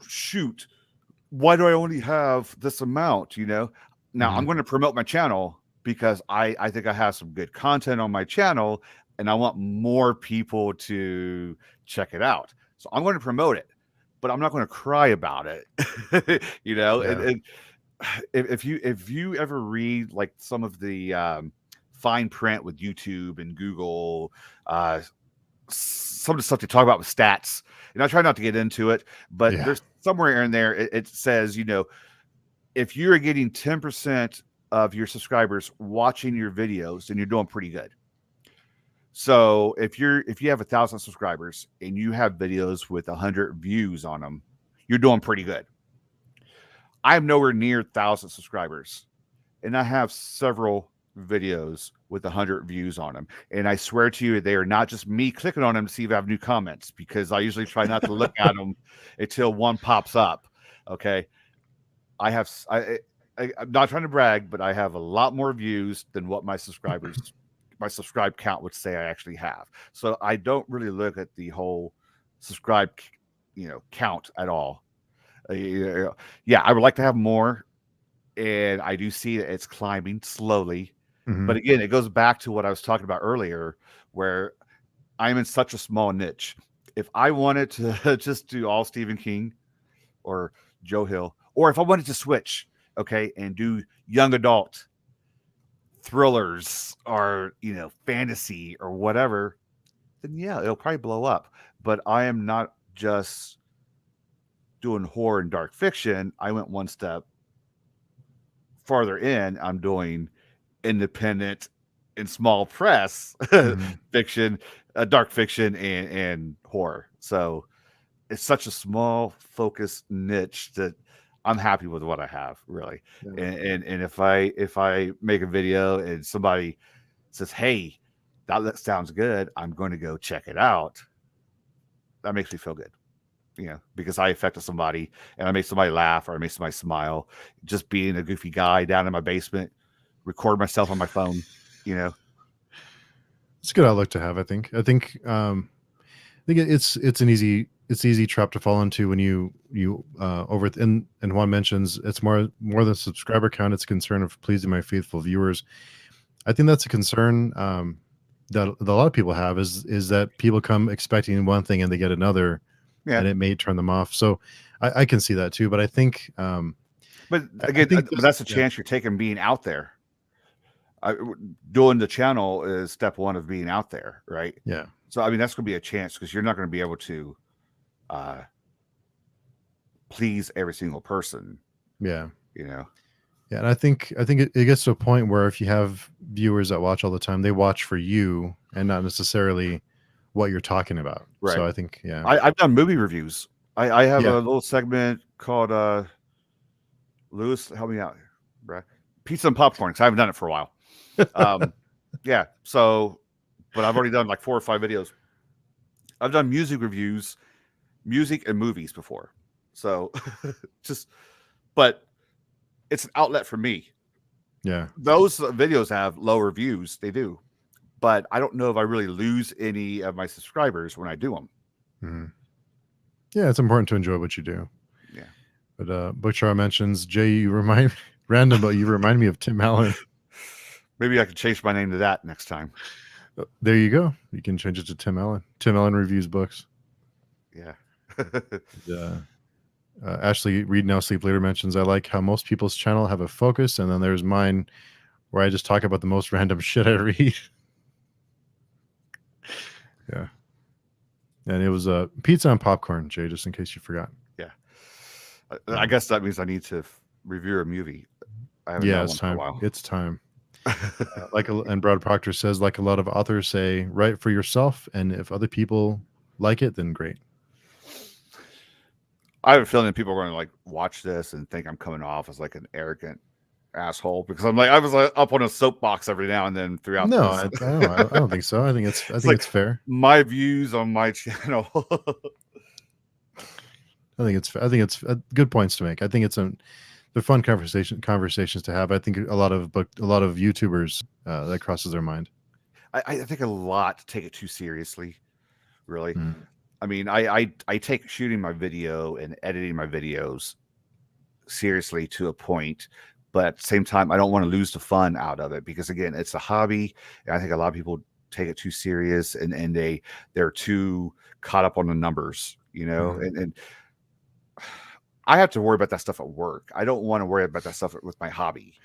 shoot, why do I only have this amount? Now I'm going to promote my channel because I think I have some good content on my channel and I want more people to check it out. So I'm going to promote it, but I'm not going to cry about it. And if you ever read like some of the fine print with YouTube and Google, some of the stuff they talk about with stats, and I try not to get into it, but there's somewhere in there it says, if you're getting 10% of your subscribers watching your videos, then you're doing pretty good. So if you have 1,000 subscribers and you have videos with 100 views on them, you're doing pretty good. I'm nowhere near 1,000 subscribers, and I have several videos with 100 views on them. And I swear to you, they are not just me clicking on them to see if I have new comments, because I usually try not to look at them until one pops up. Okay. I'm not trying to brag, but I have a lot more views than what my subscribe count would say I actually have. So I don't really look at the whole subscribe, count at all. Yeah, I would like to have more, and I do see that it's climbing slowly. But again, it goes back to what I was talking about earlier, where I'm in such a small niche. If I wanted to just do all Stephen King or Joe Hill, or if I wanted to switch, okay, and do young adult thrillers or fantasy or whatever, then yeah, it'll probably blow up. But I am not just doing horror and dark fiction. I went one step farther in. I'm doing independent and small press fiction, dark fiction, and horror. So it's such a small focused niche that I'm happy with what I have, really. And if I make a video and somebody says, hey, that sounds good, I'm going to go check it out, that makes me feel good. Because I affected somebody and I made somebody laugh or I made somebody smile, just being a goofy guy down in my basement, record myself on my phone. It's a good outlook to have. I think think it's an easy trap to fall into when you over and Juan mentions it's more than subscriber count. It's a concern of pleasing my faithful viewers. I think that's a concern that a lot of people have is that people come expecting one thing and they get another, Yeah. and it may turn them off. So I can see that too. But I think, But I again, think that's a yeah. chance you're taking being out there. Doing the channel is step one of being out there, right? Yeah. So I mean, that's going to be a chance because you're not going to be able to please every single person. Yeah. You know. Yeah, and I think it gets to a point where if you have viewers that watch all the time, they watch for you and not necessarily what you're talking about. Right. So I think, yeah, I've done movie reviews. I have Yeah. a little segment called Lewis, help me out here, bruh. Pizza and popcorn, because I haven't done it for a while. Yeah. So, but I've already done like 4 or 5 videos. I've done music reviews, music and movies before. So but it's an outlet for me. yeah, Those videos have lower views. They do. But I don't know if I really lose any of my subscribers when I do them. Mhm. Yeah, it's important to enjoy what you do. Yeah. But Bookchar mentions, Jay, you remind random, but you remind me of Tim Allen. Maybe I could change my name to that next time. There you go. You can change it to Tim Allen. Tim Allen reviews books. Yeah. Yeah. Ashley Read Now Sleep Later mentions, I like how most people's channel have a focus, and then there's mine where I just talk about the most random shit I read. Yeah. And it was pizza and popcorn, Jay, just in case you forgot. Yeah. I guess that means I need to review a movie. I haven't Yeah, done it's one for a time. while. It's time. And Brad Proctor says, like a lot of authors say, write for yourself, and if other people like it, then great. I have a feeling that people are going to like watch this and think I'm coming off as like an arrogant asshole because I'm like I was like up on a soapbox every now and then throughout. No, I this. don't think so. I think it's like it's fair. My views on my channel. I think it's good points to make. I think they're fun conversations to have. I think a lot of YouTubers that crosses their mind. I think a lot take it too seriously, really. Mm. I mean, I take shooting my video and editing my videos seriously to a point, but at the same time, I don't want to lose the fun out of it because again, it's a hobby, and I think a lot of people take it too serious and they're too caught up on the numbers, you know, and I have to worry about that stuff at work. I don't want to worry about that stuff with my hobby.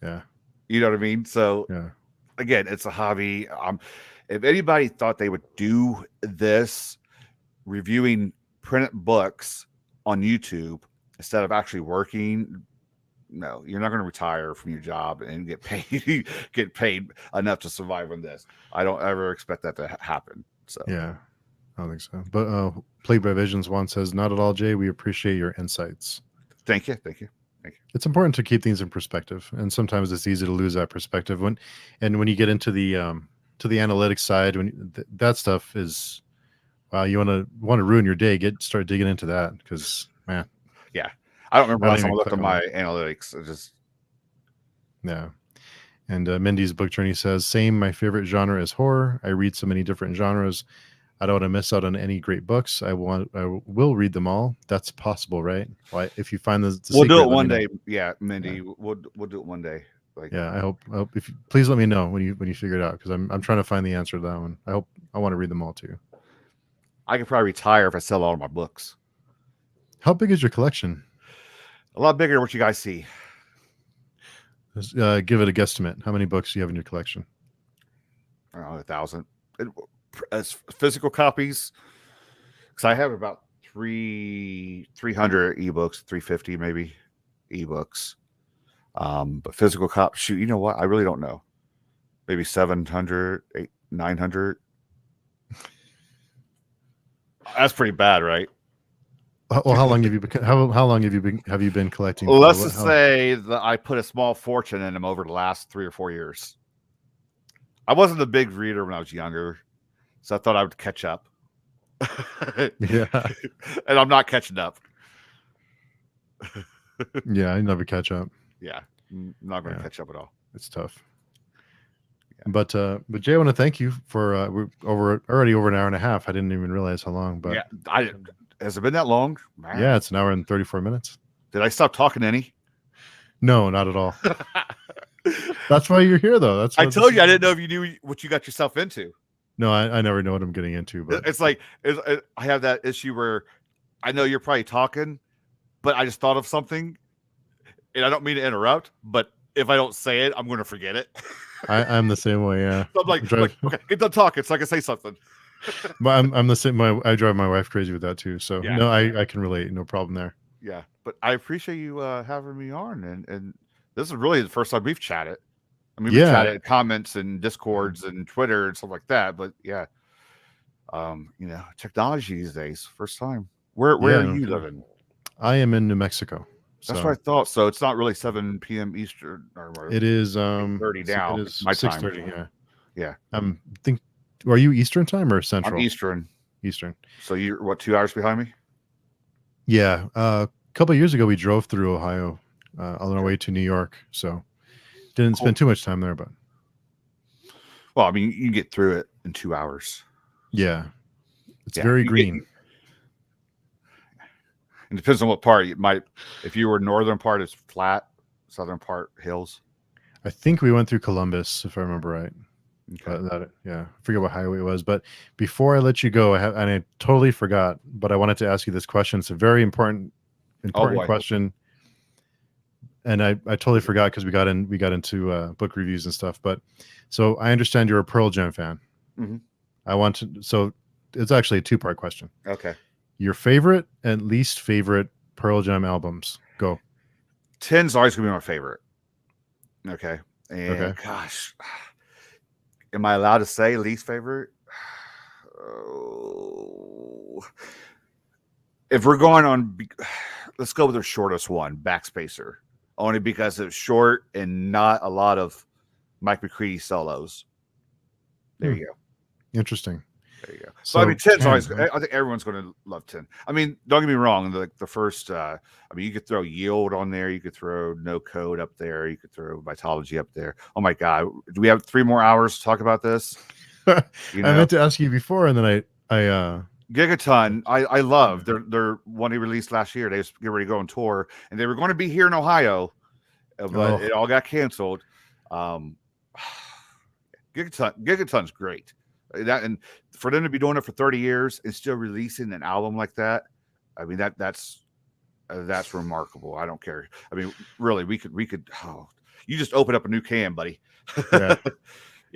Yeah. You know what I mean? So yeah. Again, it's a hobby. If anybody thought they would do this reviewing print books on YouTube instead of actually working, no, you're not going to retire from your job and get paid enough to survive on this. I don't ever expect that to happen. So yeah, I don't think so. But Played by Visions one says, not at all, Jay. We appreciate your insights. Thank you. It's important to keep things in perspective, and sometimes it's easy to lose that perspective when you get into the analytics side, when that stuff is, wow, you want to ruin your day, start digging into that, because man, yeah, I don't remember last time I looked at my analytics. Yeah. And Mindy's Book Journey says, same, my favorite genre is horror. I read so many different genres. I don't want to miss out on any great books. I will read them all. That's possible, right? Well, if you find the we'll secret, do it one day. Yeah, Mindy, yeah. We'll do it one day. Yeah, I hope if please let me know when you figure it out, because I'm trying to find the answer to that one. I want to read them all too. I could probably retire if I sell all of my books. How big is your collection? A lot bigger than what you guys see. Give it a guesstimate. How many books do you have in your collection? I don't know, 1,000. As physical copies, because I have about 300 ebooks, 350 maybe ebooks. But physical copies, shoot, you know what? I really don't know. Maybe 700, 900. That's pretty bad, right? Well, how long have you been? How long have you been collecting? Well, let's just say that I put a small fortune in them over the last 3 or 4 years. I wasn't a big reader when I was younger, so I thought I would catch up. Yeah, and I'm not catching up. Yeah, I never catch up. Yeah, I'm not going to catch up at all. It's tough. But Jay, I want to thank you for we're already over an hour and a half. I didn't even realize how long, but yeah, has it been that long? Man. yeah, it's an hour and 34 minutes. Did I stop talking any? No, not at all. That's why you're here, though. That's I told you I didn't know if you knew what you got yourself into. No, I never know what I'm getting into, but It's like I have that issue where I know you're probably talking, but I just thought of something, and I don't mean to interrupt, but if I don't say it, I'm going to forget it. I'm the same way. Yeah, So I'm like, okay, get done talking so I can say something. But I'm the same. I drive my wife crazy with that too. So Yeah. no, I can relate. No problem there. Yeah, but I appreciate you having me on, and this is really the first time we've chatted. I mean, we Yeah. chatted comments and Discords and Twitter and stuff like that, but yeah, technology these days, first time. Where Yeah. are you living? I am in New Mexico. That's So what I thought. So it's not really 7 p.m. Eastern. Or it is 30 now. It is My time. 6:30. Yeah. Yeah. Think. Are you Eastern time or I'm Central? Eastern. Eastern. So you're what, 2 hours behind me? Yeah. A couple of years ago, we drove through Ohio on our way to New York. So didn't spend too much time there, but Well, I mean, you can get through it in 2 hours. yeah, it's Yeah, very you green. It depends on what part. You might, if you were northern part, it's flat. Southern part, hills. I think we went through Columbus, if I remember right. Okay. Yeah, I forget what highway it was. But before I let you go, and I totally forgot, but I wanted to ask you this question. It's a very important question, and I totally forgot because we got into book reviews and stuff. But so I understand you're a Pearl Jam fan. Mhm. So it's actually a 2-part question. Okay. Your favorite and least favorite Pearl Jam albums. Go. 10's always gonna be my favorite. Okay. And Okay. gosh, am I allowed to say least favorite? Oh. If we're going on, let's go with the shortest one, Backspacer, only because it's short and not a lot of Mike McCready solos. There you go. Interesting. There you go. So I mean, 10's 10, always. huh? I think everyone's going to love 10. I mean, don't get me wrong. The first. I mean, you could throw Yield on there. You could throw No Code up there. You could throw Vitology up there. Oh my God, do we have 3 more hours to talk about this? I meant to ask you before, and then I Gigaton. I love. They're one they released last year. They was getting ready to go on tour, and they were going to be here in Ohio, but it all got canceled. Gigaton's great. That, and for them to be doing it for 30 years and still releasing an album like that, I mean that's remarkable. I don't care. I mean, really, we could. Oh, you just open up a new can, buddy. Yeah.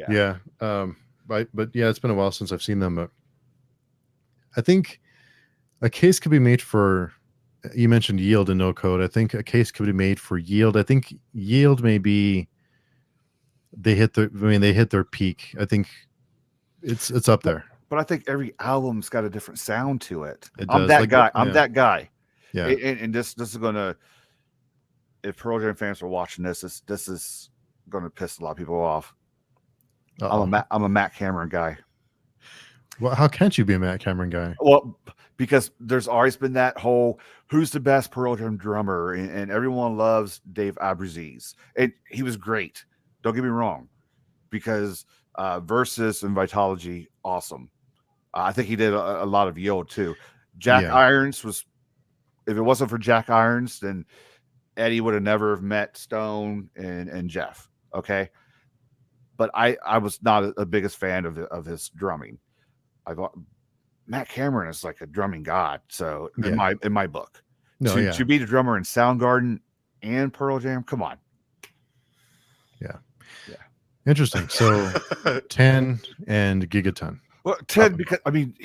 Yeah. But yeah, it's been a while since I've seen them. But I think a case could be made for. You mentioned Yield and No Code. I think a case could be made for Yield. I think Yield maybe they hit their peak. I think it's up there. But I think every album's got a different sound to it. It I'm does. that Like, guy. yeah. I'm that guy. Yeah. And this is gonna. If Pearl Jam fans are watching this is gonna piss a lot of people off. I'm a Matt Cameron guy. Well, how can't you be a Matt Cameron guy? Well, because there's always been that whole who's the best Pearl Jam drummer, and everyone loves Dave Abruzzese, and he was great. Don't get me wrong, because Versus and Vitology, awesome. I think he did a lot of Yield too. Jack Irons was, if it wasn't for Jack Irons, then Eddie would have never met Stone and Jeff. Okay. But I was not a biggest fan of his drumming. I thought Matt Cameron is like a drumming god. So in my book, to be the drummer in Soundgarden and Pearl Jam, come on. Yeah. Interesting. So 10 and Gigaton. Well, 10 because I mean,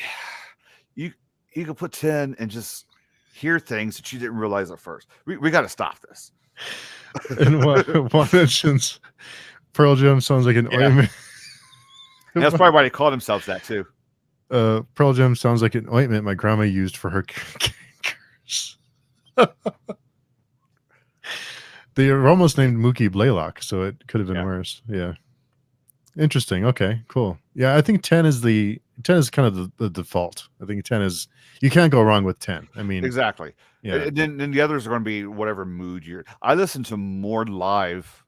you can put 10 and just hear things that you didn't realize at first. We got to stop this. And one mentions Pearl Jam sounds like an ointment. And that's probably why they call themselves that too. Pearl Jam sounds like an ointment my grandma used for her cankers. They were almost named Mookie Blaylock, so it could have been worse. Yeah. Interesting. Okay, cool. Yeah, I think 10 is kind of the default. I think 10 is, you can't go wrong with 10. I mean, exactly. Yeah. And then the others are going to be whatever mood you're. I listen to more live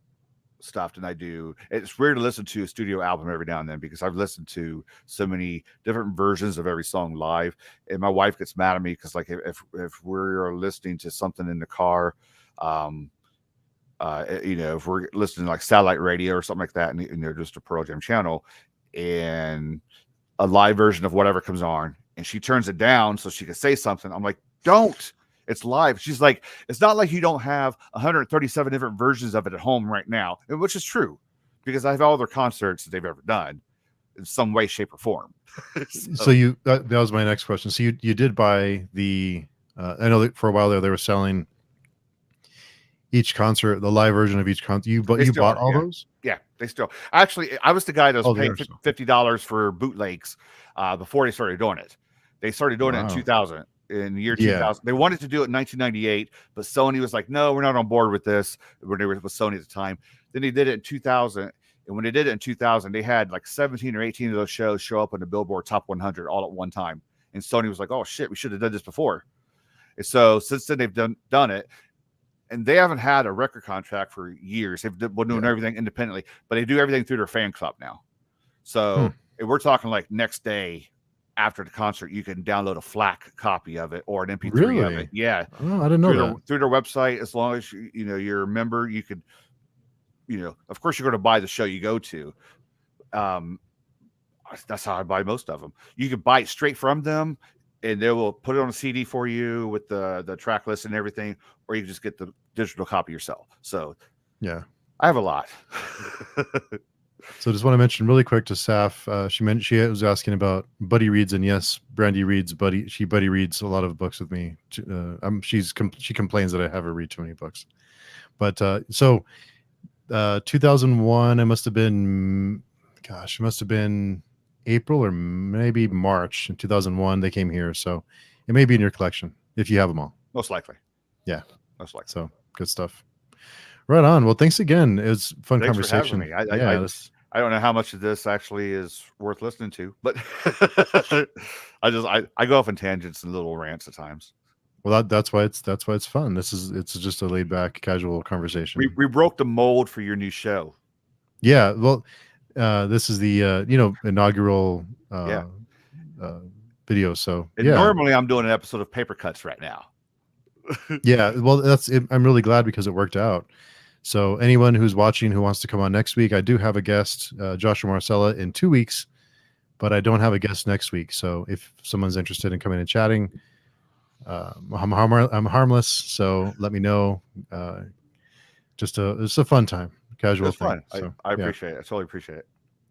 stuff than I do. It's weird to listen to a studio album every now and then because I've listened to so many different versions of every song live, and my wife gets mad at me because like if we're listening to something in the car, if we're listening to like satellite radio or something like that, and just a Pearl Jam channel, and a live version of whatever comes on, and she turns it down so she can say something. I'm like, don't. It's live. She's like, it's not like you don't have 137 different versions of it at home right now, which is true because I have all their concerts that they've ever done in some way, shape, or form. So you that was my next question. So you did buy the I know that for a while there they were selling each concert, the live version of each concert. You bought all those? Yeah, they still. Actually, I was the guy that was paying $50 for bootlegs before they started doing it. They started doing it in 2000. In the year 2000, they wanted to do it in 1998, but Sony was like, "No, we're not on board with this." When they were with Sony at the time, then they did it in 2000, and when they did it in 2000, they had like 17 or 18 of those shows show up on the Billboard Top 100 all at one time. And Sony was like, "Oh shit, we should have done this before." And so since then, they've done it, and they haven't had a record contract for years. They've been doing everything independently, but they do everything through their fan club now. So if we're talking like next day. After the concert, you can download a FLAC copy of it or an MP3 of it. Yeah. Oh, I didn't know that. Through their website, as long as you're a member, you could, of course you're going to buy the show you go to. That's how I buy most of them. You can buy it straight from them and they will put it on a CD for you with the track list and everything, or you can just get the digital copy yourself. So yeah, I have a lot. So just want to mention really quick to Saf. She was asking about buddy reads, and yes, Brandy reads buddy. She buddy reads a lot of books with me. She complains that I have her read too many books. But 2001, it must have been April or maybe March in 2001. They came here, so it may be in your collection if you have them all. Most likely. Yeah, most likely. So good stuff. Right on. Well, thanks again. It was a fun conversation. For having me. I don't know how much of this actually is worth listening to, but I go off on tangents and little rants at times. Well, that's why it's fun. It's just a laid back, casual conversation. We broke the mold for your new show. Yeah. Well, this is the inaugural video. So normally I'm doing an episode of Paper Cuts right now. Yeah. Well, I'm really glad because it worked out. So anyone who's watching who wants to come on next week, I do have a guest, Joshua Marcella, in 2 weeks, but I don't have a guest next week. So if someone's interested in coming and chatting, I'm harmless. So let me know. It's a fun time, casual thing. So, I appreciate it. I totally appreciate it.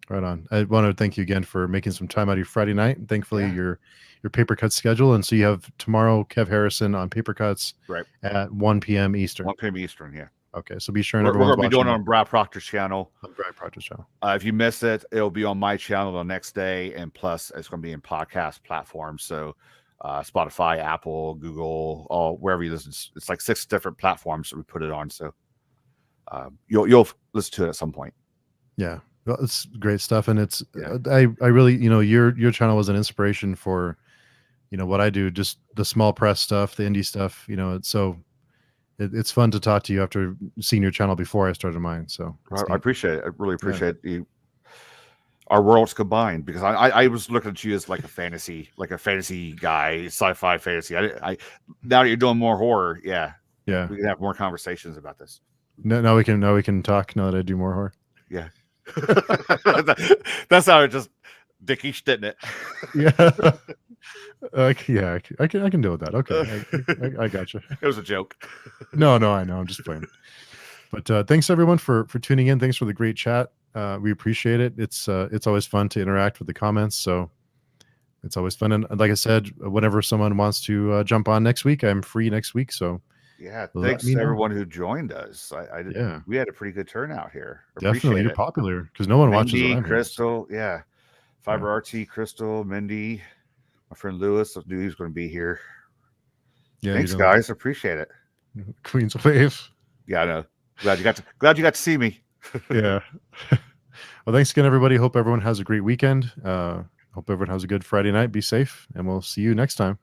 Right on. I want to thank you again for making some time out of your Friday night. And thankfully your Paper Cuts schedule. And so you have tomorrow Kev Harrison on Paper Cuts at 1 p.m. Eastern. 1 p.m. Eastern, yeah. Okay, so be sure and we're going to be doing it on Brad Proctor's channel. On Brad Proctor's channel. If you miss it, it'll be on my channel the next day, and plus it's going to be in podcast platforms. So Spotify, Apple, Google, wherever you listen. It's like 6 different platforms that we put it on. So you'll listen to it at some point. Yeah, well, it's great stuff, and it's I really your channel was an inspiration for what I do, just the small press stuff, the indie stuff. It's fun to talk to you after seeing your channel before I started mine. So I appreciate it. I really appreciate our worlds combined, because I was looking at you as like a fantasy guy, sci-fi fantasy. I now that you're doing more horror, we can have more conversations about this. Now we can talk. Now that I do more horror, that's how it just dickish, didn't it? Yeah. I can deal with that. Okay, I got you. It was a joke. No, I know. I'm just playing. But thanks everyone for tuning in. Thanks for the great chat. We appreciate it. It's always fun to interact with the comments. So it's always fun. And like I said, whenever someone wants to jump on next week, I'm free next week. So thanks to everyone who joined us. We had a pretty good turnout here. Definitely, you're popular because no one watches. Crystal, Fiber RT, Crystal, Mindy. My friend Lewis, I knew he was going to be here. Yeah, thanks, guys. Appreciate it. Queen's Wave. Yeah, I know. Glad you got to see me. Yeah. Well, thanks again, everybody. Hope everyone has a great weekend. Hope everyone has a good Friday night. Be safe, and we'll see you next time.